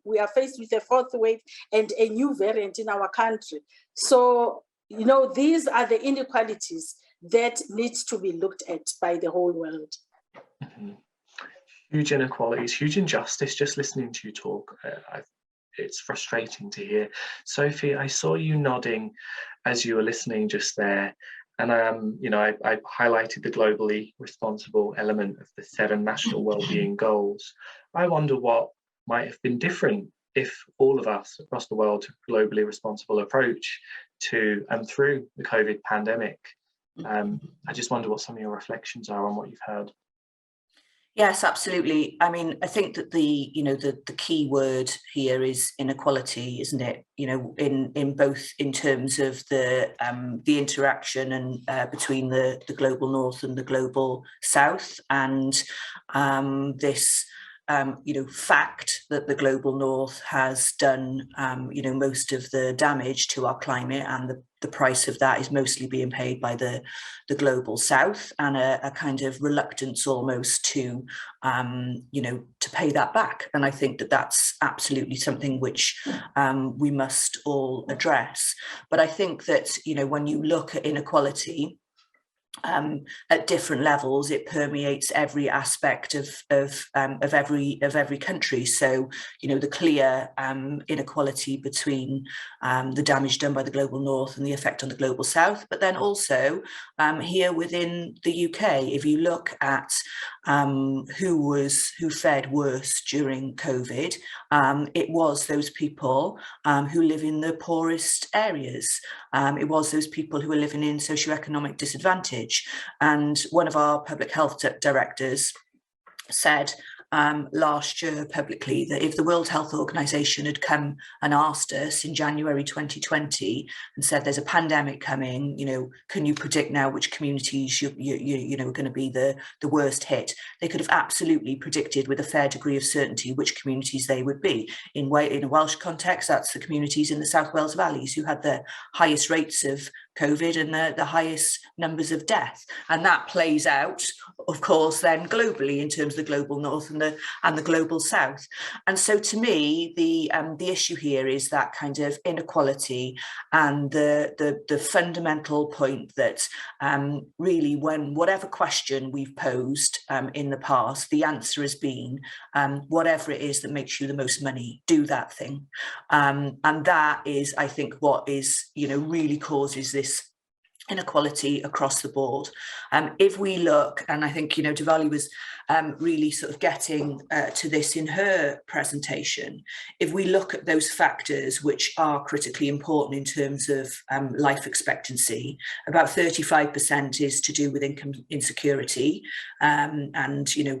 And a new variant in our country. So, these are the inequalities that needs to be looked at by the whole world. Mm-hmm. Huge inequalities, huge injustice. Just listening to you talk, it's frustrating to hear. Sophie, I saw you nodding as you were listening just there. And I highlighted the globally responsible element of the 7 national wellbeing goals. I wonder what might have been different if all of us across the world took a globally responsible approach to and through the COVID pandemic. I just wonder what some of your reflections are on what you've heard. Yes, absolutely. I think that the key word here is inequality, isn't it? In both in terms of the interaction and between the global north and the global south, and this fact that the global north has done, most of the damage to our climate, and the price of that is mostly being paid by the global south, and a kind of reluctance almost to pay that back. And I think that that's absolutely something which we must all address. But I think that, when you look at inequality, at different levels, it permeates every aspect of every country. So, the clear inequality between the damage done by the global north and the effect on the global south, but then also here within the UK, if you look at who fared worse during COVID, it was those people who live in the poorest areas. It was those people who were living in socioeconomic disadvantage. And one of our public health directors said last year publicly that if the World Health Organization had come and asked us in January 2020 and said there's a pandemic coming, can you predict now which communities are going to be the worst hit, they could have absolutely predicted with a fair degree of certainty which communities they would be. In a Welsh context, that's the communities in the South Wales valleys who had the highest rates of COVID and the highest numbers of death. And that plays out, of course, then globally in terms of the global north and the global south. And so to me, the issue here is that kind of inequality, and the fundamental point that really, when whatever question we've posed in the past, the answer has been whatever it is that makes you the most money, do that thing. And that is, I think, what is, really causes this inequality across the board. If we look, and I think, Ndivile was really sort of getting to this in her presentation, if we look at those factors which are critically important in terms of life expectancy, about 35% is to do with income insecurity and,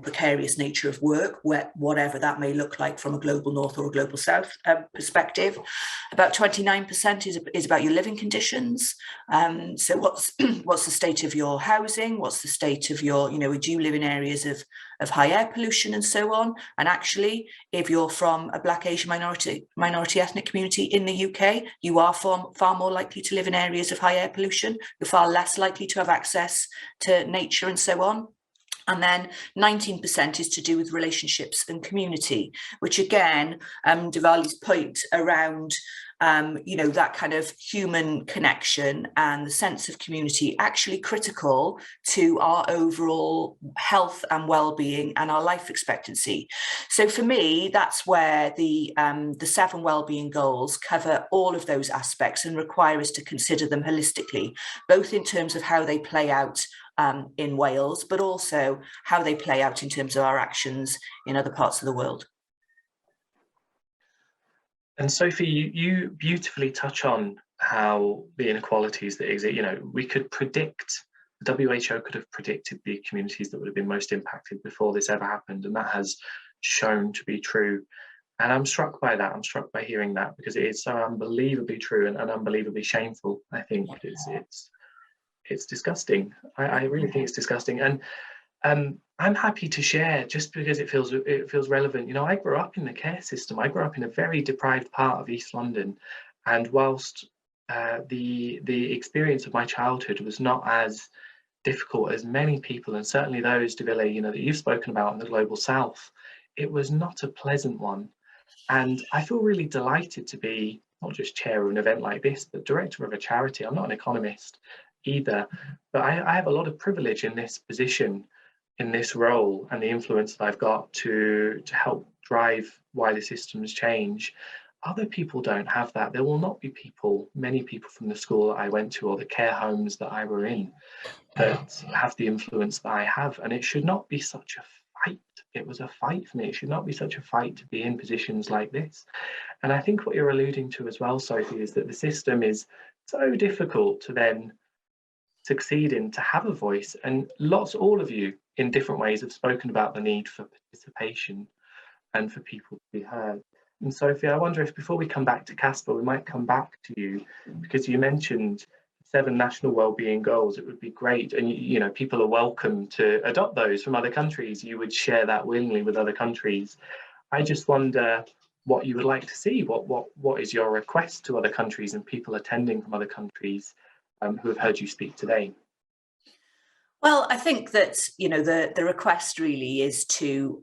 precarious nature of work, whatever that may look like from a global north or a global south perspective. About 29% is about your living conditions. So what's the state of your housing? What's the state of your, do you live in areas of high air pollution and so on? And actually, if you're from a Black, Asian, minority ethnic community in the UK, you are far more likely to live in areas of high air pollution. You're far less likely to have access to nature and so on. And then 19% is to do with relationships and community, which again, Ndivile's point around that kind of human connection and the sense of community actually critical to our overall health and well-being and our life expectancy. So for me, that's where the 7 well-being goals cover all of those aspects and require us to consider them holistically, both in terms of how they play out in Wales, but also how they play out in terms of our actions in other parts of the world. And Sophie, you beautifully touch on how the inequalities that exist, we could predict, the WHO could have predicted the communities that would have been most impacted before this ever happened. And that has shown to be true. And I'm struck by that. I'm struck by hearing that, because it is so unbelievably true and unbelievably shameful. I think it's disgusting. I really think it's disgusting. And I'm happy to share, just because it feels relevant. I grew up in the care system. I grew up in a very deprived part of East London, and whilst the experience of my childhood was not as difficult as many people, and certainly those, Ndivile, that you've spoken about in the global south, it was not a pleasant one. And I feel really delighted to be not just chair of an event like this, but director of a charity. I'm not an economist either, but I have a lot of privilege in this position, in this role, and the influence that I've got to help drive why the systems change. Other people don't have that. There will not be many people from the school that I went to or the care homes that I were in that have the influence that I have. And it should not be such a fight. It was a fight for me. It should not be such a fight to be in positions like this. And I think what you're alluding to as well, Sophie, is that the system is so difficult to then succeed in, to have a voice. And all of you in different ways have spoken about the need for participation and for people to be heard. And Sophie, I wonder if before we come back to Caspar, we might come back to you, because you mentioned 7 national wellbeing goals, it would be great. And, you know, people are welcome to adopt those from other countries. You would share that willingly with other countries. I just wonder what you would like to see. What is your request to other countries and people attending from other countries who have heard you speak today? Well, I think that, you know, the request really is to,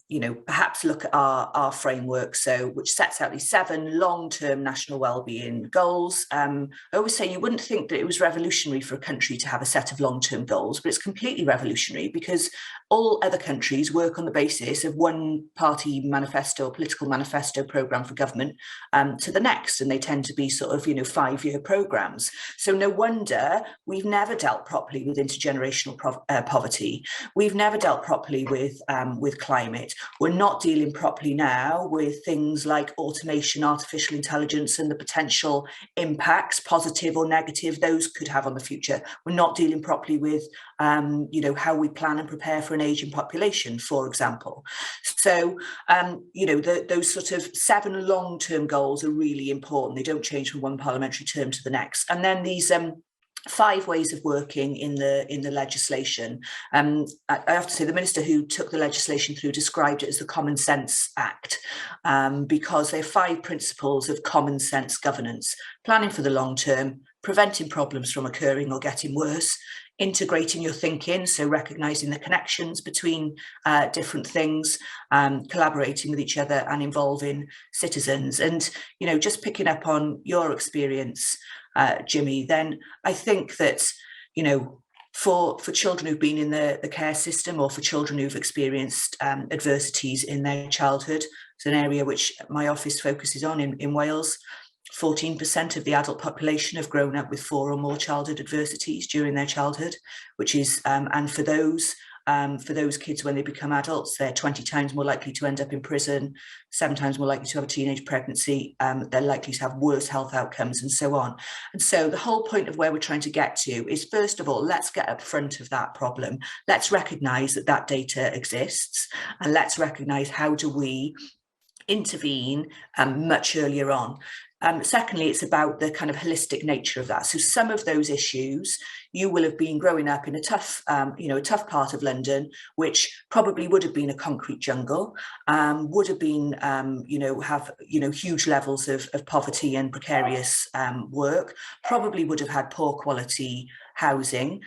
you know, perhaps look at our framework, so which sets out these 7 long-term national wellbeing goals. I always say you wouldn't think that it was revolutionary for a country to have a set of long-term goals, but it's completely revolutionary because all other countries work on the basis of one party manifesto, political manifesto programme for government to the next, and they tend to be sort of, you know, 5-year programmes. So no wonder we've never dealt properly with intergenerational poverty. We've never dealt properly with climate. We're not dealing properly now with things like automation, artificial intelligence, and the potential impacts, positive or negative, those could have on the future. We're not dealing properly with, you know, how we plan and prepare for an ageing population, for example. So, you know, those sort of 7 long-term goals are really important. They don't change from one parliamentary term to the next. And then these 5 ways of working in the legislation. I have to say the minister who took the legislation through described it as the Common Sense Act because there are 5 principles of common sense governance: planning for the long term, preventing problems from occurring or getting worse, integrating your thinking, so recognising the connections between different things, collaborating with each other and involving citizens. And, you know, just picking up on your experience, Jimmy, then I think that, you know, for children who've been in the care system or for children who've experienced adversities in their childhood, it's an area which my office focuses on in Wales. 14% of the adult population have grown up with 4 or more childhood adversities during their childhood, which is, and for those kids, when they become adults, they're 20 times more likely to end up in prison, 7 times more likely to have a teenage pregnancy, they're likely to have worse health outcomes, and so on. And so the whole point of where we're trying to get to is, first of all, let's get up front of that problem. Let's recognise that that data exists, and let's recognise how do we intervene much earlier on. Secondly, it's about the kind of holistic nature of that. So some of those issues, you will have been growing up in a tough, you know, a tough part of London, which probably would have been a concrete jungle, would have been, you know, have, you know, huge levels of poverty and precarious work, probably would have had poor quality housing,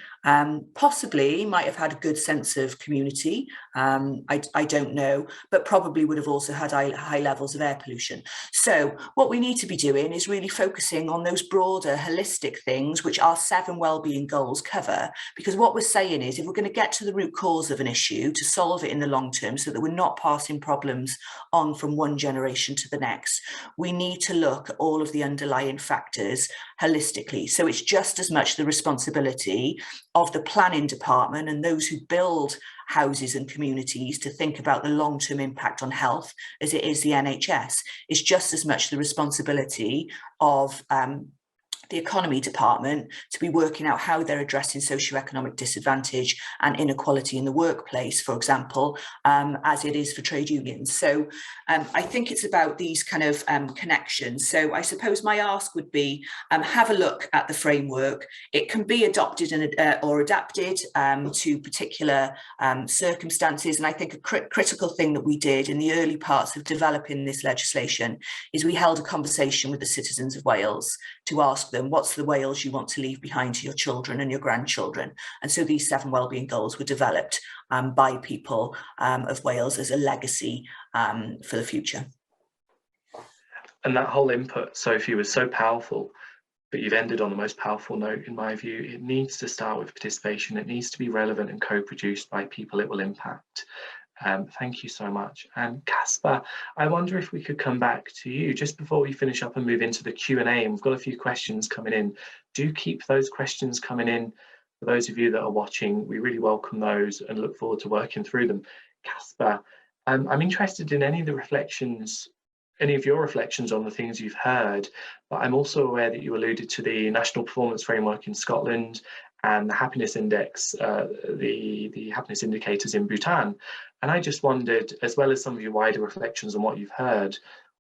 possibly might have had a good sense of community, I don't know, but probably would have also had high levels of air pollution. So what we need to be doing is really focusing on those broader holistic things which our 7 wellbeing goals cover, because what we're saying is, if we're going to get to the root cause of an issue to solve it in the long term so that we're not passing problems on from one generation to the next, we need to look at all of the underlying factors holistically. So it's just as much the responsibility of the planning department and those who build houses and communities to think about the long-term impact on health as it is the NHS. It's just as much the responsibility of the economy department to be working out how they're addressing socioeconomic disadvantage and inequality in the workplace, for example, as it is for trade unions. So I think it's about these kind of connections. So I suppose my ask would be, have a look at the framework. It can be adopted or adapted to particular circumstances. And I think a critical thing that we did in the early parts of developing this legislation is we held a conversation with the citizens of Wales to ask them, what's the Wales you want to leave behind to your children and your grandchildren? And so these 7 wellbeing goals were developed by people of Wales as a legacy for the future. And that whole input, Sophie, was so powerful, but you've ended on the most powerful note, in my view. It needs to start with participation. It needs to be relevant and co-produced by people it will impact. Thank you so much. And Caspar, I wonder if we could come back to you just before we finish up and move into the Q&A. And we've got a few questions coming in. Do keep those questions coming in. For those of you that are watching, we really welcome those and look forward to working through them. Caspar, I'm interested in any of your reflections on the things you've heard, but I'm also aware that you alluded to the National Performance Framework in Scotland and the happiness index, the happiness indicators in Bhutan. And I just wondered, as well as some of your wider reflections on what you've heard,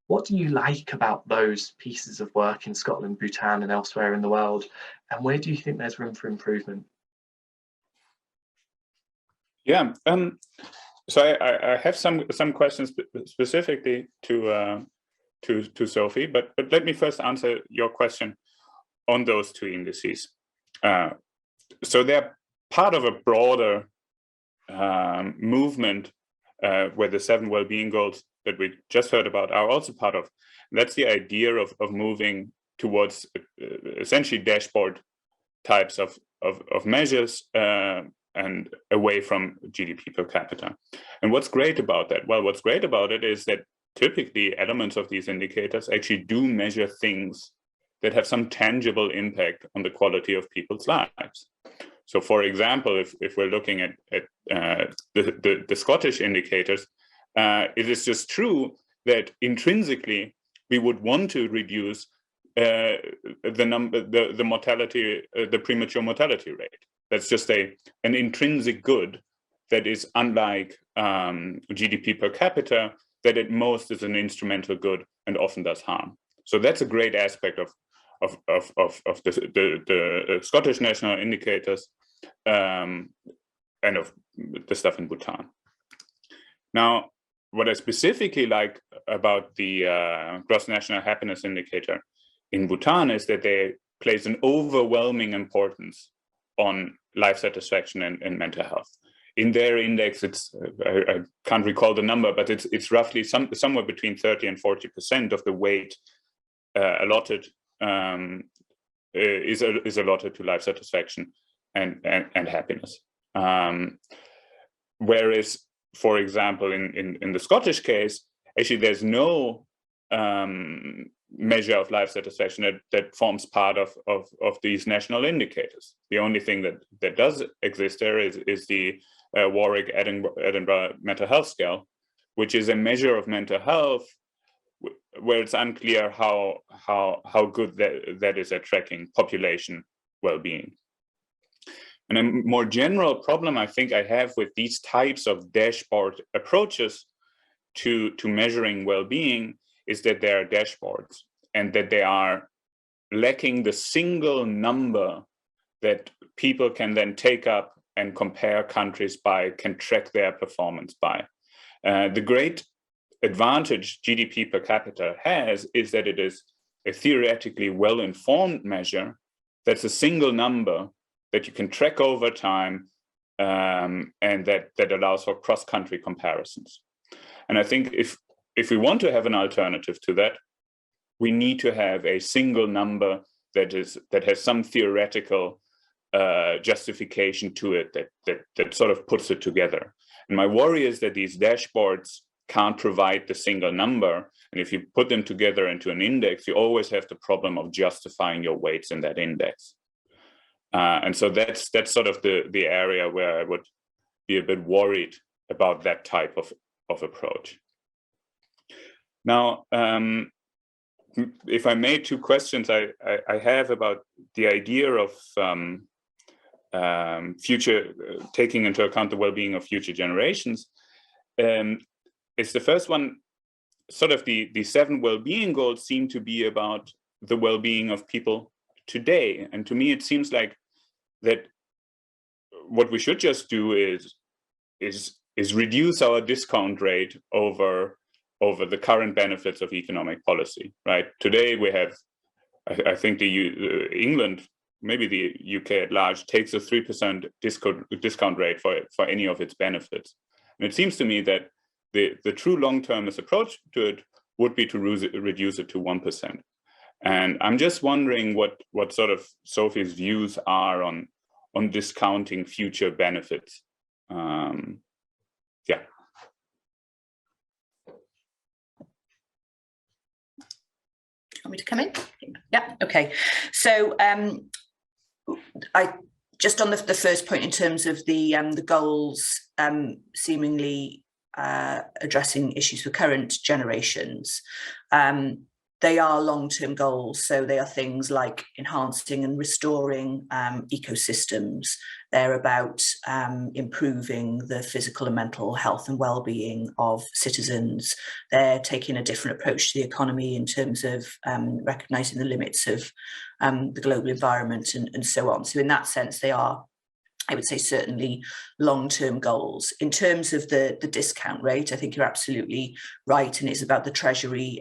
What do you like about those pieces of work in Scotland, Bhutan, and elsewhere in the world? And where do you think there's room for improvement? Yeah, so I have some questions specifically to Sophie, but let me first answer your question on those two indices. So they're part of a broader movement where the 7 well-being goals that we just heard about are also part of. That's the idea of moving towards essentially dashboard types of measures and away from GDP per capita. And what's great about that? Well, what's great about it is that typically elements of these indicators actually do measure things that have some tangible impact on the quality of people's lives. So, for example, if we're looking at the Scottish indicators, it is just true that intrinsically we would want to reduce the mortality, the premature mortality rate. That's just an intrinsic good that is unlike GDP per capita, that at most is an instrumental good and often does harm. So that's a great aspect of the Scottish national indicators and of the stuff in Bhutan. Now, what I specifically like about the gross national happiness indicator in Bhutan is that they place an overwhelming importance on life satisfaction and mental health. In their index, it's I can't recall the number, but it's roughly somewhere between 30 and 40% of the weight allotted is allotted to life satisfaction and happiness. Whereas, for example, in the Scottish case, actually there's no measure of life satisfaction that forms part of these national indicators. The only thing that does exist there is the Warwick Edinburgh mental health scale, which is a measure of mental health where it's unclear how good that is at tracking population well-being. And a more general problem I think I have with these types of dashboard approaches to measuring well-being is that they are dashboards and that they are lacking the single number that people can then take up and compare countries by, can track their performance by. The great advantage GDP per capita has is that it is a theoretically well-informed measure that's a single number that you can track over time and that allows for cross-country comparisons. And I think if we want to have an alternative to that, we need to have a single number that has some theoretical justification to it that sort of puts it together. And my worry is that these dashboards can't provide the single number. And if you put them together into an index, you always have the problem of justifying your weights in that index. And so that's sort of the area where I would be a bit worried about that type of approach. Now, if I may, two questions I have about the idea of future, taking into account the well-being of future generations. It's the first one, sort of the 7 well-being goals seem to be about the well-being of people today. And to me, it seems like that what we should just do is reduce our discount rate over the current benefits of economic policy, right? Today we have, I think England, maybe the UK at large, takes a 3% discount rate for any of its benefits. And it seems to me that the true long-termist approach to it would be to reduce it to 1%. And I'm just wondering what sort of Sophie's views are on discounting future benefits. Yeah. Want me to come in? Yeah. Okay. So I just on the first point in terms of the goals seemingly addressing issues for current generations. they are long-term goals. So they are things like enhancing and restoring ecosystems. They're about improving the physical and mental health and well-being of citizens. They're taking a different approach to the economy in terms of recognising the limits of the global environment and so on. So in that sense, they are, I would say, certainly long-term goals. In terms of the discount rate, I think you're absolutely right, and it's about the Treasury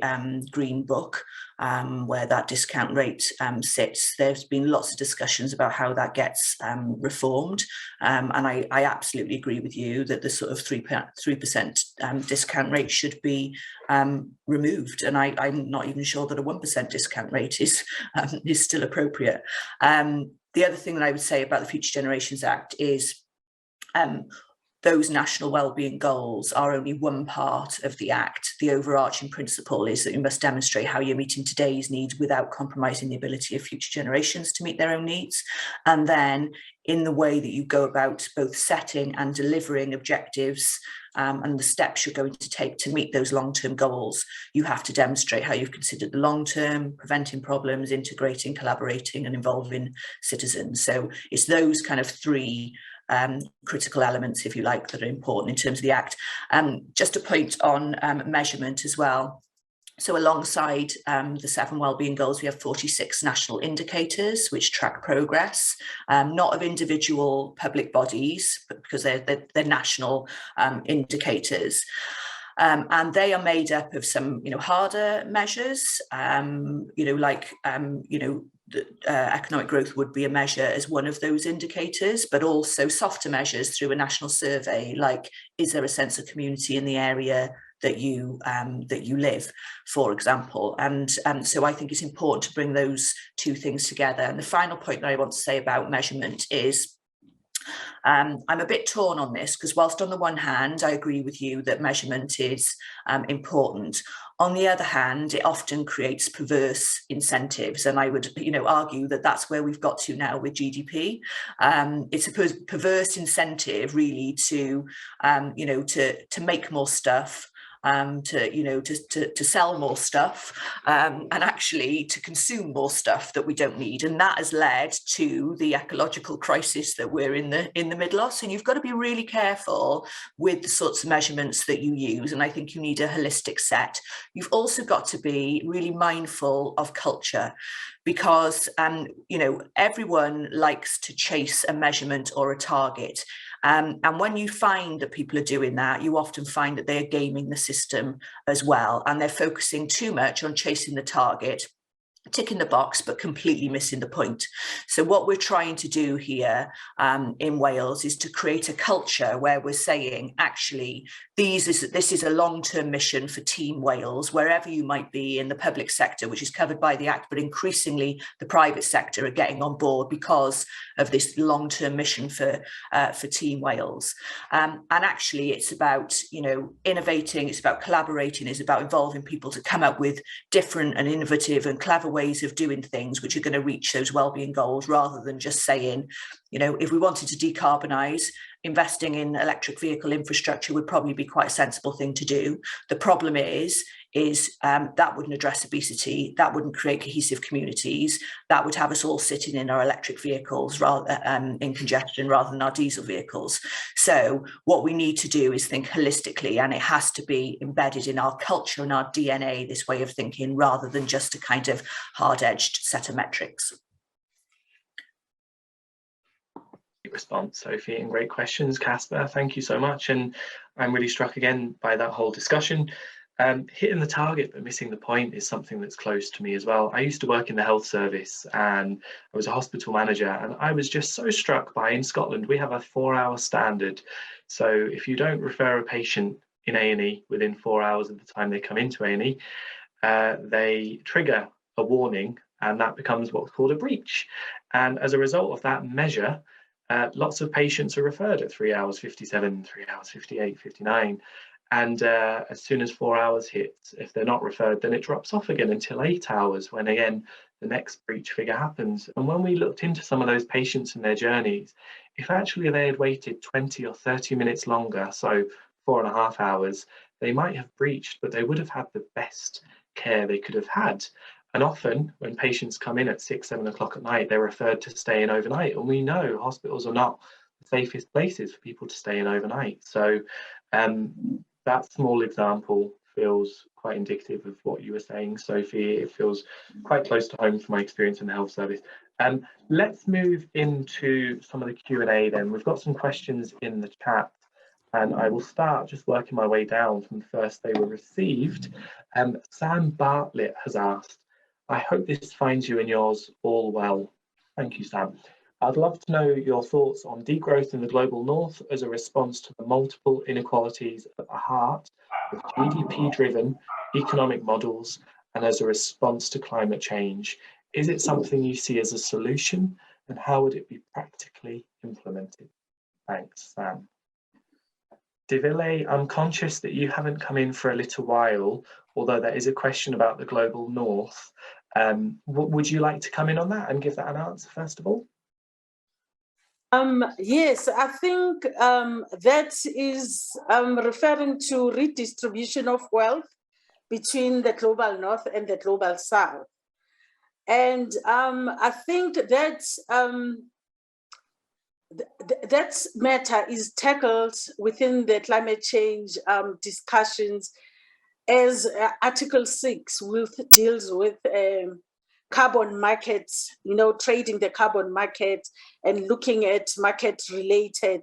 Green Book, where that discount rate sits. There's been lots of discussions about how that gets reformed, and I absolutely agree with you that the sort of 3% discount rate should be removed, and I'm not even sure that a 1% discount rate is still appropriate. The other thing that I would say about the Future Generations Act is those national wellbeing goals are only one part of the Act. The overarching principle is that you must demonstrate how you're meeting today's needs without compromising the ability of future generations to meet their own needs. And then in the way that you go about both setting and delivering objectives and the steps you're going to take to meet those long-term goals, you have to demonstrate how you've considered the long-term, preventing problems, integrating, collaborating, and involving citizens. So it's those kind of three critical elements, if you like, that are important in terms of the Act. Just a point on measurement as well. So alongside the 7 wellbeing goals, we have 46 national indicators which track progress, not of individual public bodies, but because they're national indicators. And they are made up of some, harder measures, economic growth would be a measure as one of those indicators, but also softer measures through a national survey, like, is there a sense of community in the area that you live, for example. And so I think it's important to bring those two things together. And the final point that I want to say about measurement is I'm a bit torn on this, because whilst on the one hand, I agree with you that measurement is important. On the other hand, it often creates perverse incentives. And I would, argue that that's where we've got to now with GDP. It's a perverse incentive really to make more stuff, to sell more stuff, and actually to consume more stuff that we don't need, and that has led to the ecological crisis that we're in the middle of. So you've got to be really careful with the sorts of measurements that you use, and I think you need a holistic set. You've also got to be really mindful of culture, because everyone likes to chase a measurement or a target. And when you find that people are doing that, you often find that they are gaming the system as well. And they're focusing too much on chasing the target, ticking the box, but completely missing the point. So what we're trying to do here in Wales is to create a culture where we're saying, actually, this is a long-term mission for Team Wales, wherever you might be in the public sector, which is covered by the Act, but increasingly the private sector are getting on board because of this long-term mission for Team Wales. And actually, it's about innovating, it's about collaborating, it's about involving people to come up with different and innovative and clever ways of doing things which are going to reach those wellbeing goals, rather than just saying, if we wanted to decarbonise, investing in electric vehicle infrastructure would probably be quite a sensible thing to do. The problem is that wouldn't address obesity, that wouldn't create cohesive communities, that would have us all sitting in our electric vehicles rather in congestion rather than our diesel vehicles. So what we need to do is think holistically, and it has to be embedded in our culture and our DNA, this way of thinking, rather than just a kind of hard-edged set of metrics. Response, Sophie, and great questions, Caspar. Thank you so much. And I'm really struck again by that whole discussion. Hitting the target but missing the point is something that's close to me as well. I used to work in the health service, and I was a hospital manager, and I was just so struck by, in Scotland, we have a 4-hour standard. So if you don't refer a patient in A&E within 4 hours of the time they come into A&E, they trigger a warning, and that becomes what's called a breach. And as a result of that measure, lots of patients are referred at 3 hours 57, 3 hours 58, 59. And as soon as 4 hours hits, if they're not referred, then it drops off again until 8 hours, when again, the next breach figure happens. And when we looked into some of those patients and their journeys, if actually they had waited 20 or 30 minutes longer, so 4.5 hours, they might have breached, but they would have had the best care they could have had. And often when patients come in at 6, 7 o'clock at night, they're referred to stay in overnight. And we know hospitals are not the safest places for people to stay in overnight. So that small example feels quite indicative of what you were saying, Sophie. It feels quite close to home from my experience in the health service. Let's move into some of the Q&A then. We've got some questions in the chat, and I will start just working my way down from the first they were received. Sam Bartlett has asked, I hope this finds you and yours all well. Thank you, Sam. I'd love to know your thoughts on degrowth in the global north as a response to the multiple inequalities at the heart of GDP-driven economic models and as a response to climate change. Is it something you see as a solution, and how would it be practically implemented? Thanks, Sam. Ndivile, I'm conscious that you haven't come in for a little while, although there is a question about the global north. Would you like to come in on that and give that an answer first of all? Yes, I think that is referring to redistribution of wealth between the global north and the global south. And I think that that matter is tackled within the climate change discussions as Article 6 deals with carbon markets, trading the carbon market and looking at market-related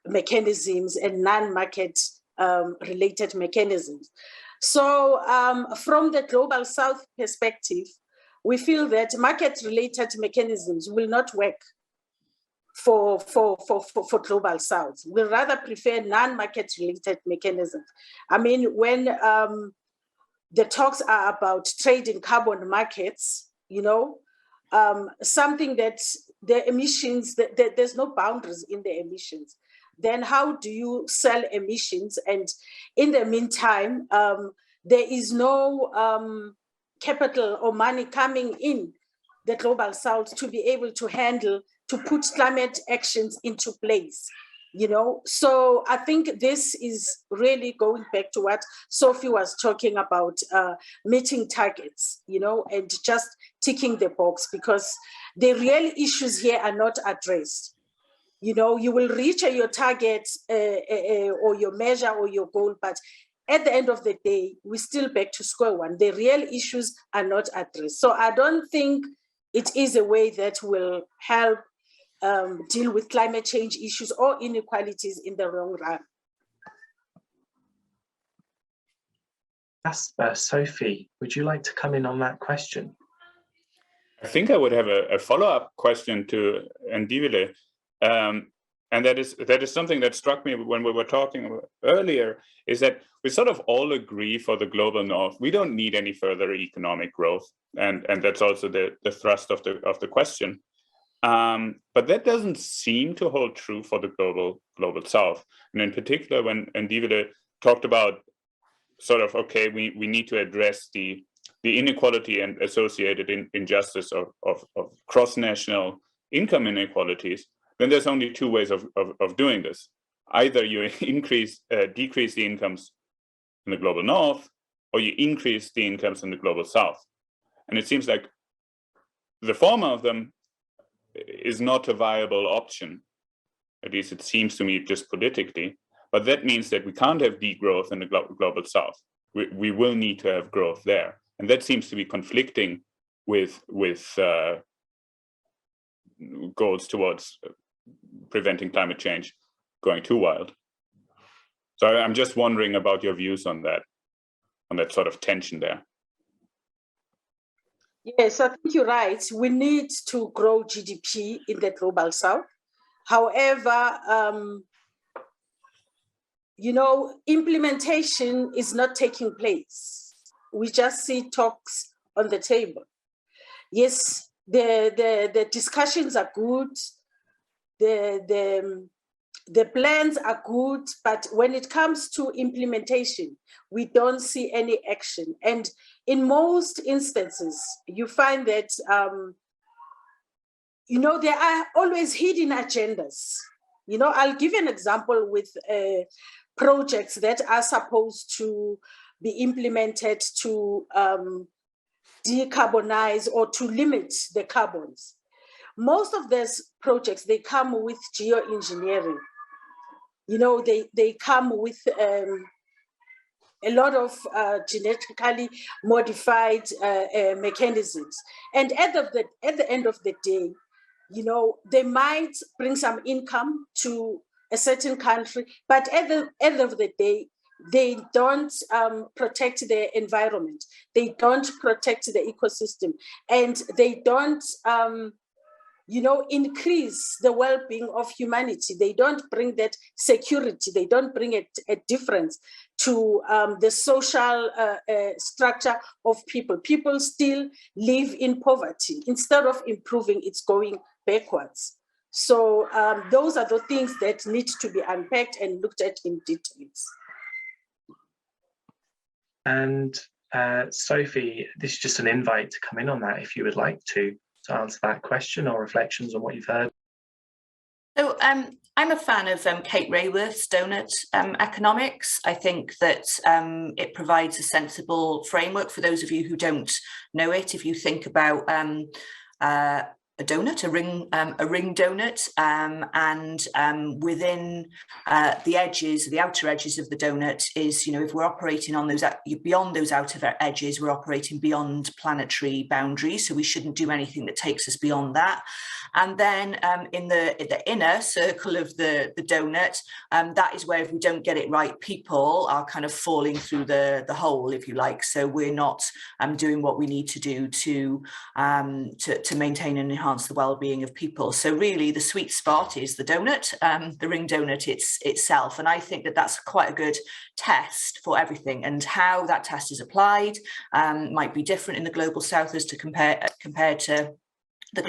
mechanisms and non-market related mechanisms. So from the global south perspective, we feel that market-related mechanisms will not work for global south. We rather prefer non-market related mechanisms. I mean, when the talks are about trading carbon markets, something that the emissions, there's no boundaries in the emissions. Then how do you sell emissions? And in the meantime, there is no capital or money coming in the global south to be able to handle, to put climate actions into place. So I think this is really going back to what Sophie was talking about, meeting targets, and just ticking the box, because the real issues here are not addressed. You will reach your target or your measure or your goal, but at the end of the day, we're still back to square one. The real issues are not addressed. So I don't think it is a way that will help deal with climate change issues or inequalities in the long run. Caspar, Sophie, would you like to come in on that question? I think I would have a follow-up question to Ndivile, and that is something that struck me when we were talking earlier, is that we sort of all agree for the global north, we don't need any further economic growth, and that's also the thrust of the question. But that doesn't seem to hold true for the global south. And in particular, when Ndivile talked about sort of, okay, we need to address the inequality and associated injustice of cross-national income inequalities, then there's only two ways of doing this. Either you decrease the incomes in the global north, or you increase the incomes in the global south. And it seems like the former of them is not a viable option. At least it seems to me just politically. But that means that we can't have degrowth in the global south. We will need to have growth there. And that seems to be conflicting with goals towards preventing climate change going too wild. So I'm just wondering about your views on that sort of tension there. Yes, I think you're right. We need to grow GDP in the global south. However, implementation is not taking place. We just see talks on the table. Yes, the discussions are good, the plans are good, but when it comes to implementation, we don't see any action. And in most instances, you find that, there are always hidden agendas. I'll give you an example with projects that are supposed to be implemented to decarbonize or to limit the carbons. Most of these projects, they come with geoengineering. You know, they come with a lot of genetically modified mechanisms. And at the end of the day, you know, they might bring some income to a certain country, but at the end of the day, they don't protect the environment. They don't protect the ecosystem, and they don't, you know, increase the well-being of humanity. They don't bring that security. They don't bring a difference to the social structure of people. People still live in poverty. Instead of improving, it's going backwards. So those are the things that need to be unpacked and looked at in details. And Sophie, this is just an invite to come in on that if you would like to answer that question or reflections on what you've heard. So I'm a fan of Kate Raworth's donut economics. I think that it provides a sensible framework for those of you who don't know it. If you think about a donut, a ring donut, and within the edges, the outer edges of the donut is, you know, if we're operating on those, beyond those outer edges, we're operating beyond planetary boundaries. So we shouldn't do anything that takes us beyond that. And then in the inner circle of the donut, that is where if we don't get it right, people are kind of falling through the hole, if you like. So we're not doing what we need to do to maintain and enhance the well-being of people. So really the sweet spot is the donut, the ring donut itself. And I think that that's quite a good test for everything, and how that test is applied might be different in the global south as to compared to the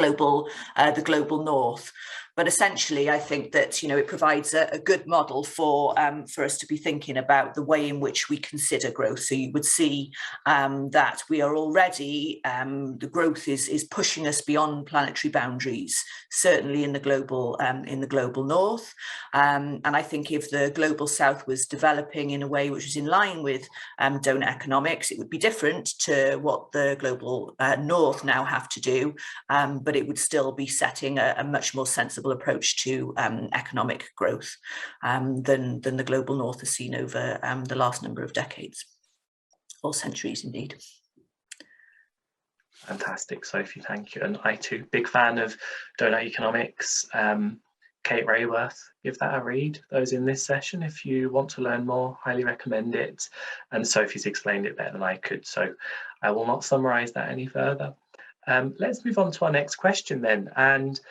global north. But essentially, I think that, you know, it provides a good model for us to be thinking about the way in which we consider growth. So you would see that we are already, the growth is pushing us beyond planetary boundaries, certainly in the global north. And I think if the global south was developing in a way which was in line with donut economics, it would be different to what the global north now have to do, but it would still be setting a much more sensible approach to economic growth than the global north has seen over the last number of decades, or centuries indeed. Fantastic, Sophie, thank you. And I too, big fan of donut economics. Kate Raworth, give that a read. Those in this session, if you want to learn more, highly recommend it. And Sophie's explained it better than I could, so I will not summarize that any further. Let's move on to our next question then. And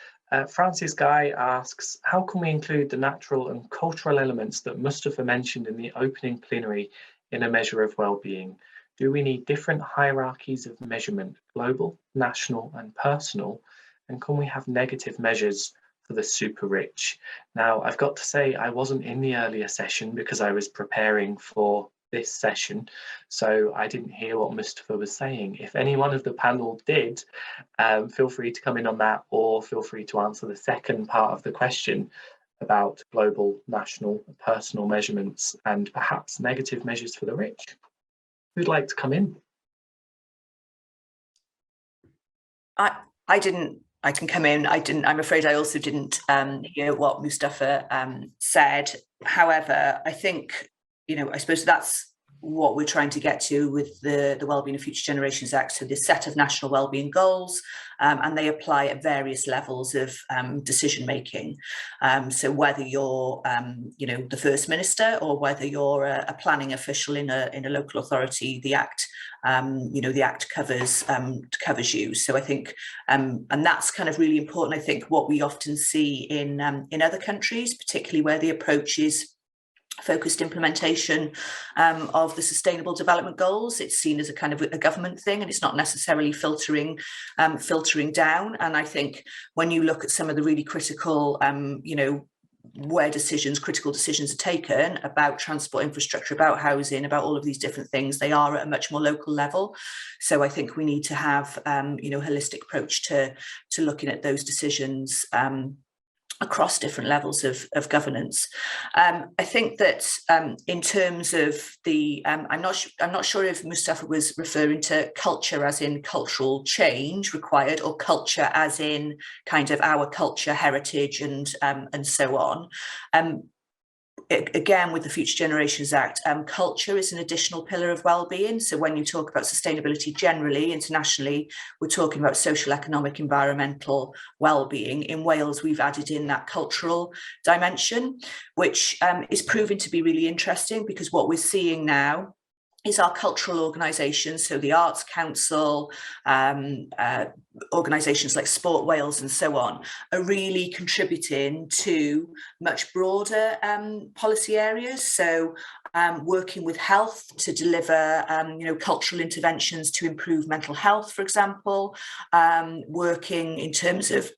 Francis Guy asks, how can we include the natural and cultural elements that Mustafa mentioned in the opening plenary in a measure of well-being? Do we need different hierarchies of measurement, global, national and personal? And can we have negative measures for the super rich? Now, I've got to say, I wasn't in the earlier session because I was preparing for this session, so I didn't hear what Mustafa was saying. If anyone of the panel did, feel free to come in on that, or feel free to answer the second part of the question about global, national, personal measurements and perhaps negative measures for the rich. Who'd like to come in? I can come in. I'm afraid I also didn't hear what Mustafa said. However, I think, you know, I suppose that's what we're trying to get to with the Wellbeing of Future Generations Act. So this set of national wellbeing goals, and they apply at various levels of decision making. So whether you're, you know, the First Minister, or whether you're a planning official in a local authority, the Act, you know, the Act covers you. So I think, and that's kind of really important. I think what we often see in other countries, particularly where the approach is focused implementation of the Sustainable Development Goals, it's seen as a kind of a government thing, and it's not necessarily filtering down. And I think when you look at some of the really critical, you know, where critical decisions are taken about transport infrastructure, about housing, about all of these different things, they are at a much more local level. So I think we need to have, you know, a holistic approach to looking at those decisions across different levels of governance. I think that in terms of the, I'm not sure if Mustafa was referring to culture as in cultural change required, or culture as in kind of our culture, heritage, and so on. Again, with the Future Generations Act, culture is an additional pillar of well-being. So when you talk about sustainability generally, internationally, we're talking about social, economic, environmental well-being. In Wales, we've added in that cultural dimension, which is proving to be really interesting, because what we're seeing now is our cultural organisations, so the Arts Council, organisations like Sport Wales and so on, are really contributing to much broader policy areas. So working with health to deliver cultural interventions to improve mental health, for example, working in terms of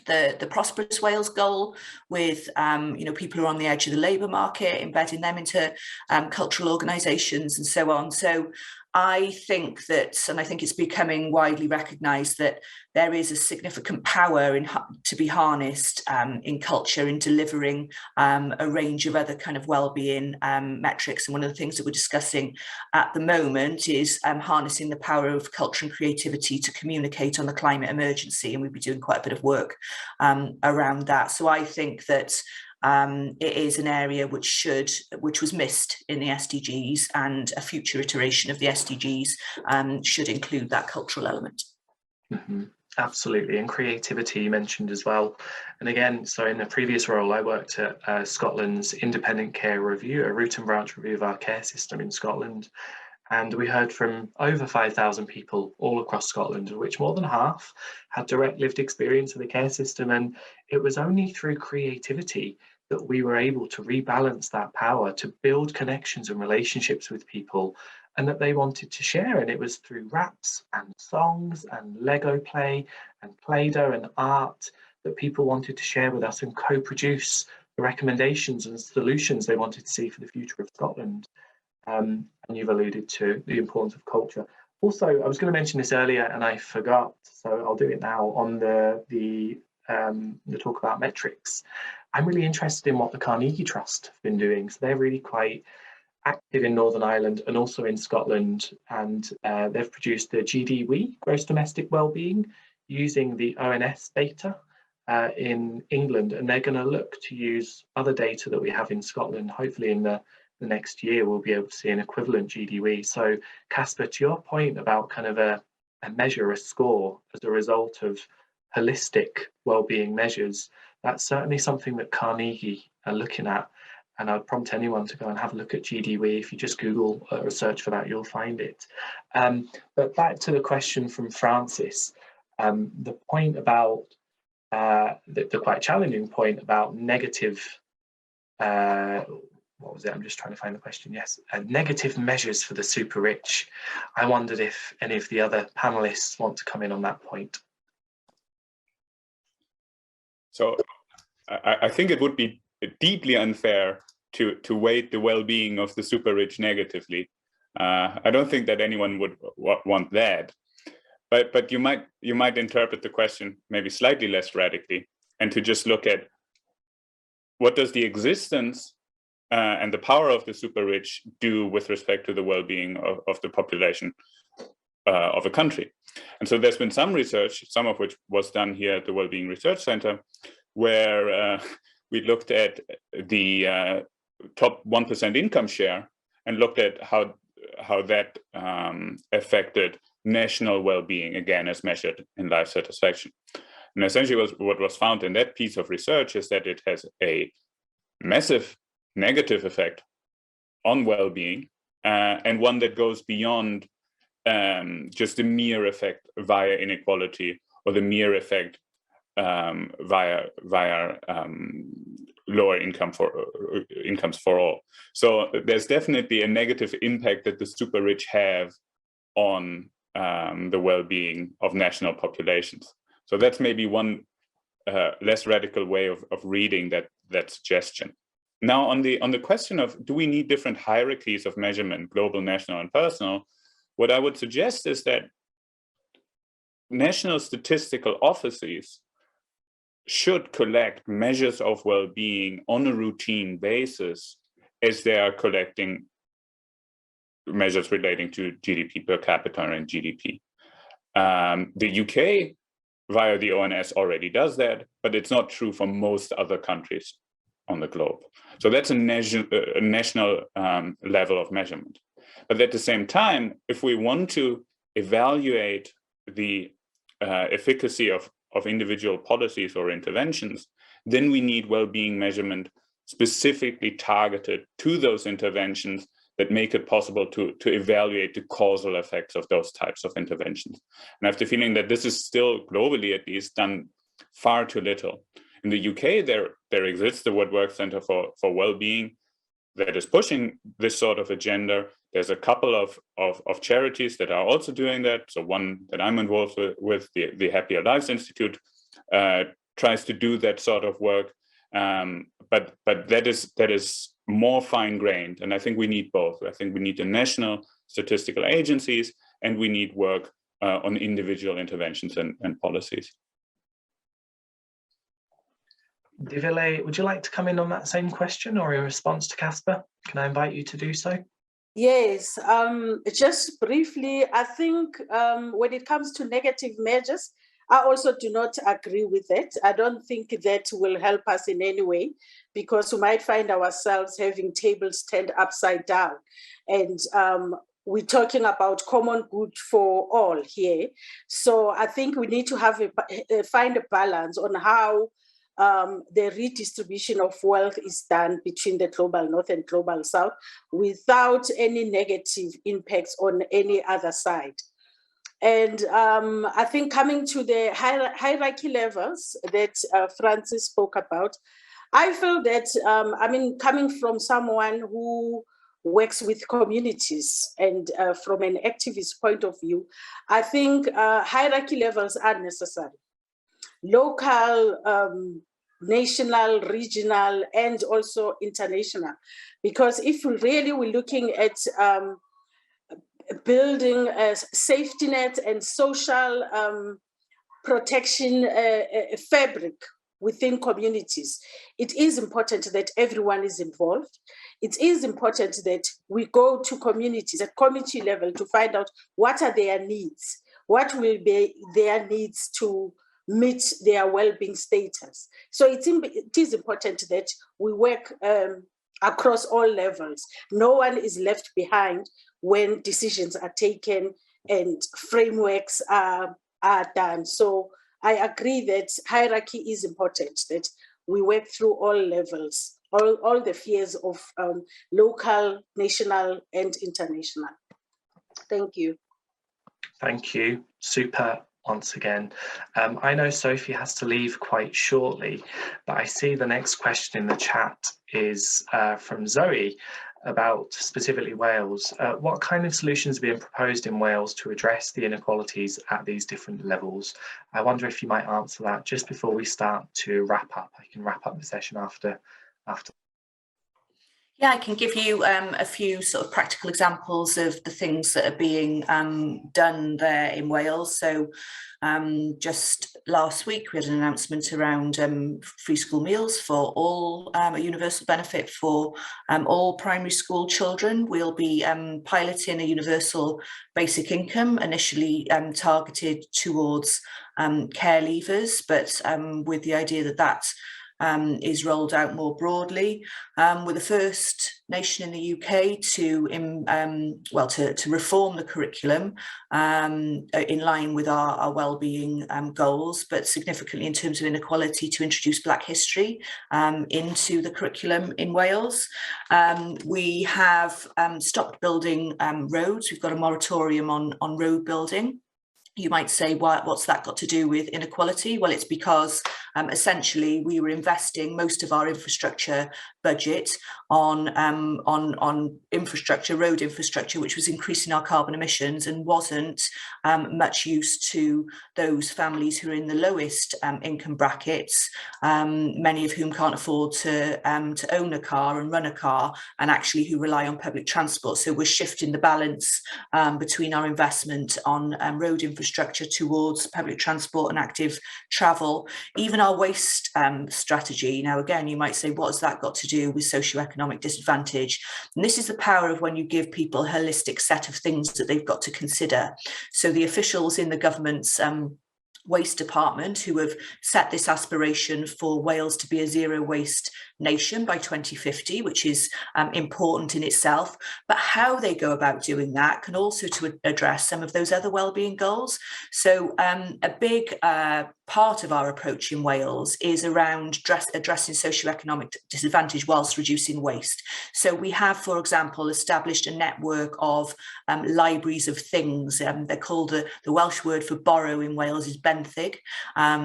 the Prosperous Wales goal with people who are on the edge of the labour market, embedding them into cultural organisations and so on. So I think that, and I think it's becoming widely recognised, that there is a significant power to be harnessed in culture in delivering a range of other kind of well-being metrics. And one of the things that we're discussing at the moment is harnessing the power of culture and creativity to communicate on the climate emergency. And we'll be doing quite a bit of work around that. So I think that it is an area which was missed in the SDGs, and a future iteration of the SDGs should include that cultural element. Mm-hmm. Absolutely, and creativity you mentioned as well. And again, so in a previous role, I worked at Scotland's Independent Care Review, a root and branch review of our care system in Scotland. And we heard from over 5,000 people all across Scotland, of which more than half had direct lived experience of the care system. And it was only through creativity that we were able to rebalance that power to build connections and relationships with people, and that they wanted to share. And it was through raps and songs and Lego play and Play-Doh and art that people wanted to share with us and co-produce the recommendations and solutions they wanted to see for the future of Scotland. And you've alluded to the importance of culture. Also, I was going to mention this earlier and I forgot, so I'll do it now on the talk about metrics. I'm really interested in what the Carnegie Trust have been doing. So they're really quite active in Northern Ireland and also in Scotland, and they've produced the GDW, Gross Domestic Wellbeing, using the ONS data in England, and they're going to look to use other data that we have in Scotland. Hopefully in the next year we'll be able to see an equivalent GDW. So Caspar, to your point about kind of a measure, a score as a result of holistic wellbeing measures, that's certainly something that Carnegie are looking at. And I'd prompt anyone to go and have a look at GDW. If you just Google or search for that, you'll find it. But back to the question from Francis, the point about the quite challenging point about negative, what was it? I'm just trying to find the question. Yes, negative measures for the super rich. I wondered if any of the other panelists want to come in on that point. So I think it would be deeply unfair to weight the well-being of the super rich negatively. I don't think that anyone would want that. But you might interpret the question maybe slightly less radically, and to just look at what does the existence and the power of the super rich do with respect to the well-being of the population of a country. And so there's been some research, some of which was done here at the Wellbeing Research Center, where we looked at the top 1% income share and looked at how that affected national well-being, again, as measured in life satisfaction. And essentially what was found in that piece of research is that it has a massive negative effect on well-being, and one that goes beyond just the mere effect via inequality, or the mere effect via lower incomes for all. So there's definitely a negative impact that the super rich have on the well-being of national populations. So that's maybe one less radical way of reading that suggestion. Now, on the question of do we need different hierarchies of measurement, global, national, and personal, what I would suggest is that national statistical offices should collect measures of well-being on a routine basis as they are collecting measures relating to GDP per capita and GDP. The UK, via the ONS, already does that, but it's not true for most other countries on the globe. So that's a national level of measurement. But at the same time, if we want to evaluate the efficacy of individual policies or interventions, then we need well-being measurement specifically targeted to those interventions that make it possible to evaluate the causal effects of those types of interventions. And I have the feeling that this is still, globally at least, done far too little. In the UK, there exists the Woodwork Centre for Wellbeing that is pushing this sort of agenda. There's a couple of charities that are also doing that. So one that I'm involved with the Happier Lives Institute, tries to do that sort of work. But that is more fine-grained, and I think we need both. I think we need the national statistical agencies, and we need work on individual interventions and policies. Ndivile, would you like to come in on that same question or in response to Caspar? Can I invite you to do so? Yes, just briefly, I think when it comes to negative measures, I also do not agree with it. I don't think that will help us in any way, because we might find ourselves having tables turned upside down. And we're talking about common good for all here. So I think we need to have find a balance on how the redistribution of wealth is done between the global north and global south without any negative impacts on any other side. And I think coming to the hierarchy levels that Francis spoke about, I feel that, coming from someone who works with communities and from an activist point of view, I think hierarchy levels are necessary. Local, national, regional, and also international. Because if we really were looking at building a safety net and social protection fabric within communities, it is important that everyone is involved. It is important that we go to communities at community level to find out what are their needs, what will be their needs to meet their well-being status. So it is important that we work across all levels. No one is left behind when decisions are taken and frameworks are done. So I agree that hierarchy is important, that we work through all levels, all the spheres of local, national, and international. Thank you. Thank you. Super. Once again, I know Sophie has to leave quite shortly, but I see the next question in the chat is from Zoe about specifically Wales. What kind of solutions are being proposed in Wales to address the inequalities at these different levels? I wonder if you might answer that just before we start to wrap up. I can wrap up the session after. Yeah, I can give you a few sort of practical examples of the things that are being done there in Wales. So just last week, we had an announcement around free school meals for all, a universal benefit for all primary school children. We'll be piloting a universal basic income, initially targeted towards care leavers, but with the idea that that is rolled out more broadly. We're the first nation in the UK to reform the curriculum in line with our wellbeing goals, but significantly in terms of inequality, to introduce Black history into the curriculum in Wales. We have stopped building roads. We've got a moratorium on road building. You might say, what's that got to do with inequality? Well, it's because essentially we were investing most of our infrastructure budget on infrastructure, road infrastructure, which was increasing our carbon emissions and wasn't much use to those families who are in the lowest income brackets, many of whom can't afford to own a car and run a car, and actually who rely on public transport. So we're shifting the balance between our investment on road infrastructure infrastructure towards public transport and active travel, even our waste strategy. Now, again, you might say, what has that got to do with socioeconomic disadvantage? And this is the power of when you give people a holistic set of things that they've got to consider. So the officials in the government's waste department who have set this aspiration for Wales to be a zero waste nation by 2050, which is important in itself, but how they go about doing that can also to address some of those other wellbeing goals. So a big part of our approach in Wales is around addressing socioeconomic disadvantage whilst reducing waste. So we have, for example, established a network of libraries of things. They're called, the Welsh word for borrow in Wales is benthyg.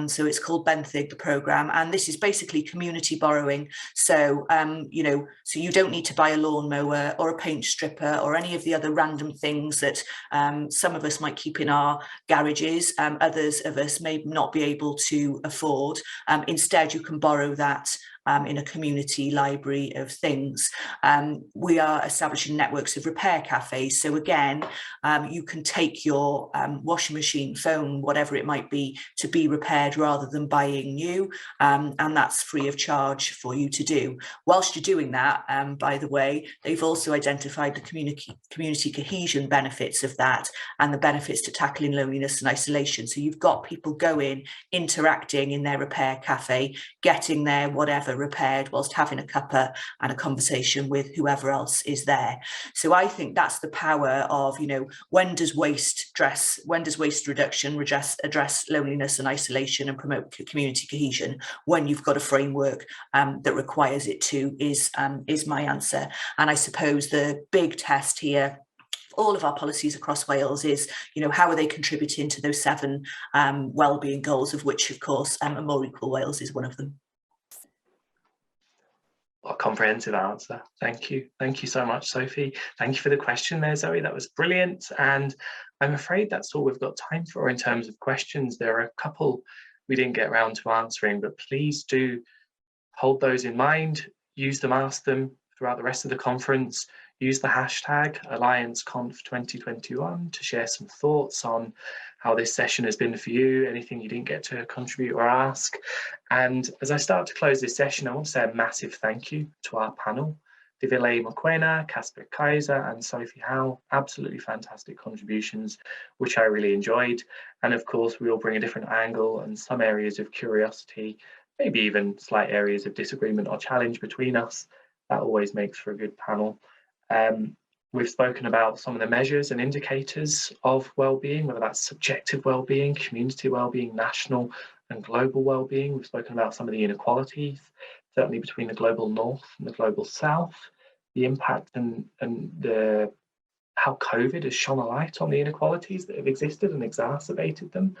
So it's called benthyg, the programme. And this is basically community borrowing. So, so you don't need to buy a lawnmower or a paint stripper or any of the other random things that some of us might keep in our garages. Others of us may not be able to afford. Instead, you can borrow that in a community library of things. We are establishing networks of repair cafes. So again, you can take your washing machine, phone, whatever it might be, to be repaired rather than buying new. And that's free of charge for you to do. Whilst you're doing that, by the way, they've also identified the community cohesion benefits of that and the benefits to tackling loneliness and isolation. So you've got people going, interacting in their repair cafe, getting their whatever repaired whilst having a cuppa and a conversation with whoever else is there. So I think that's the power of, when does waste reduction address loneliness and isolation and promote community cohesion? When you've got a framework that requires it to, is my answer. And I suppose the big test here, all of our policies across Wales, is, how are they contributing to those 7 wellbeing goals, of which, of course, a more equal Wales is one of them. What a comprehensive answer. Thank you. Thank you so much, Sophie. Thank you for the question there, Zoe. That was brilliant. And I'm afraid that's all we've got time for in terms of questions. There are a couple we didn't get around to answering, but please do hold those in mind, use them, ask them throughout the rest of the conference. Use the hashtag AllianceConf2021 to share some thoughts on how this session has been for you, anything you didn't get to contribute or ask. And as I start to close this session, I want to say a massive thank you to our panel, Ndivile Mokoena, Caspar, Kaisar and Sophie Howe. Absolutely fantastic contributions, which I really enjoyed. And of course, we all bring a different angle and some areas of curiosity, maybe even slight areas of disagreement or challenge between us. That always makes for a good panel. We've spoken about some of the measures and indicators of well-being, whether that's subjective well-being, community well-being, national and global well-being. We've spoken about some of the inequalities, certainly between the global north and the global south, the impact and how COVID has shone a light on the inequalities that have existed and exacerbated them.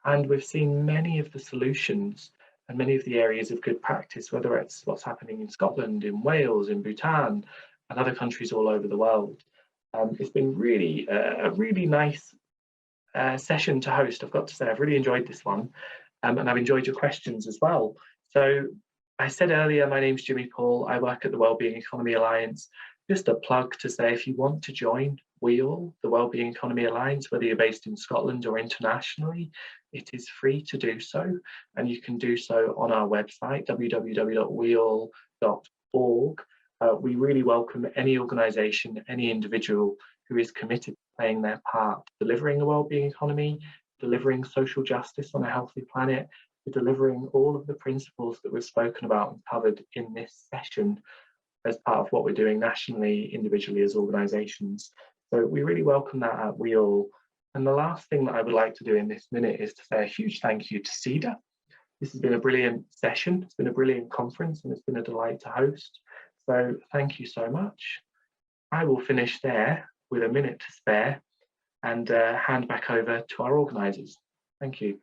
And we've seen many of the solutions and many of the areas of good practice, whether it's what's happening in Scotland, in Wales, in Bhutan, and other countries all over the world. It's been really a really nice session to host, I've got to say. I've really enjoyed this one, and I've enjoyed your questions as well. So I said earlier, my name's Jimmy Paul. I work at the Wellbeing Economy Alliance. Just a plug to say, if you want to join WEAL, the Wellbeing Economy Alliance, whether you're based in Scotland or internationally, it is free to do so, and you can do so on our website, www.weal.org. We really welcome any organisation, any individual who is committed to playing their part, delivering a wellbeing economy, delivering social justice on a healthy planet, delivering all of the principles that we've spoken about and covered in this session as part of what we're doing nationally, individually as organisations. So we really welcome that at WEAL. And the last thing that I would like to do in this minute is to say a huge thank you to CEDA. This has been a brilliant session, it's been a brilliant conference, and it's been a delight to host. So thank you so much. I will finish there with a minute to spare and hand back over to our organisers. Thank you.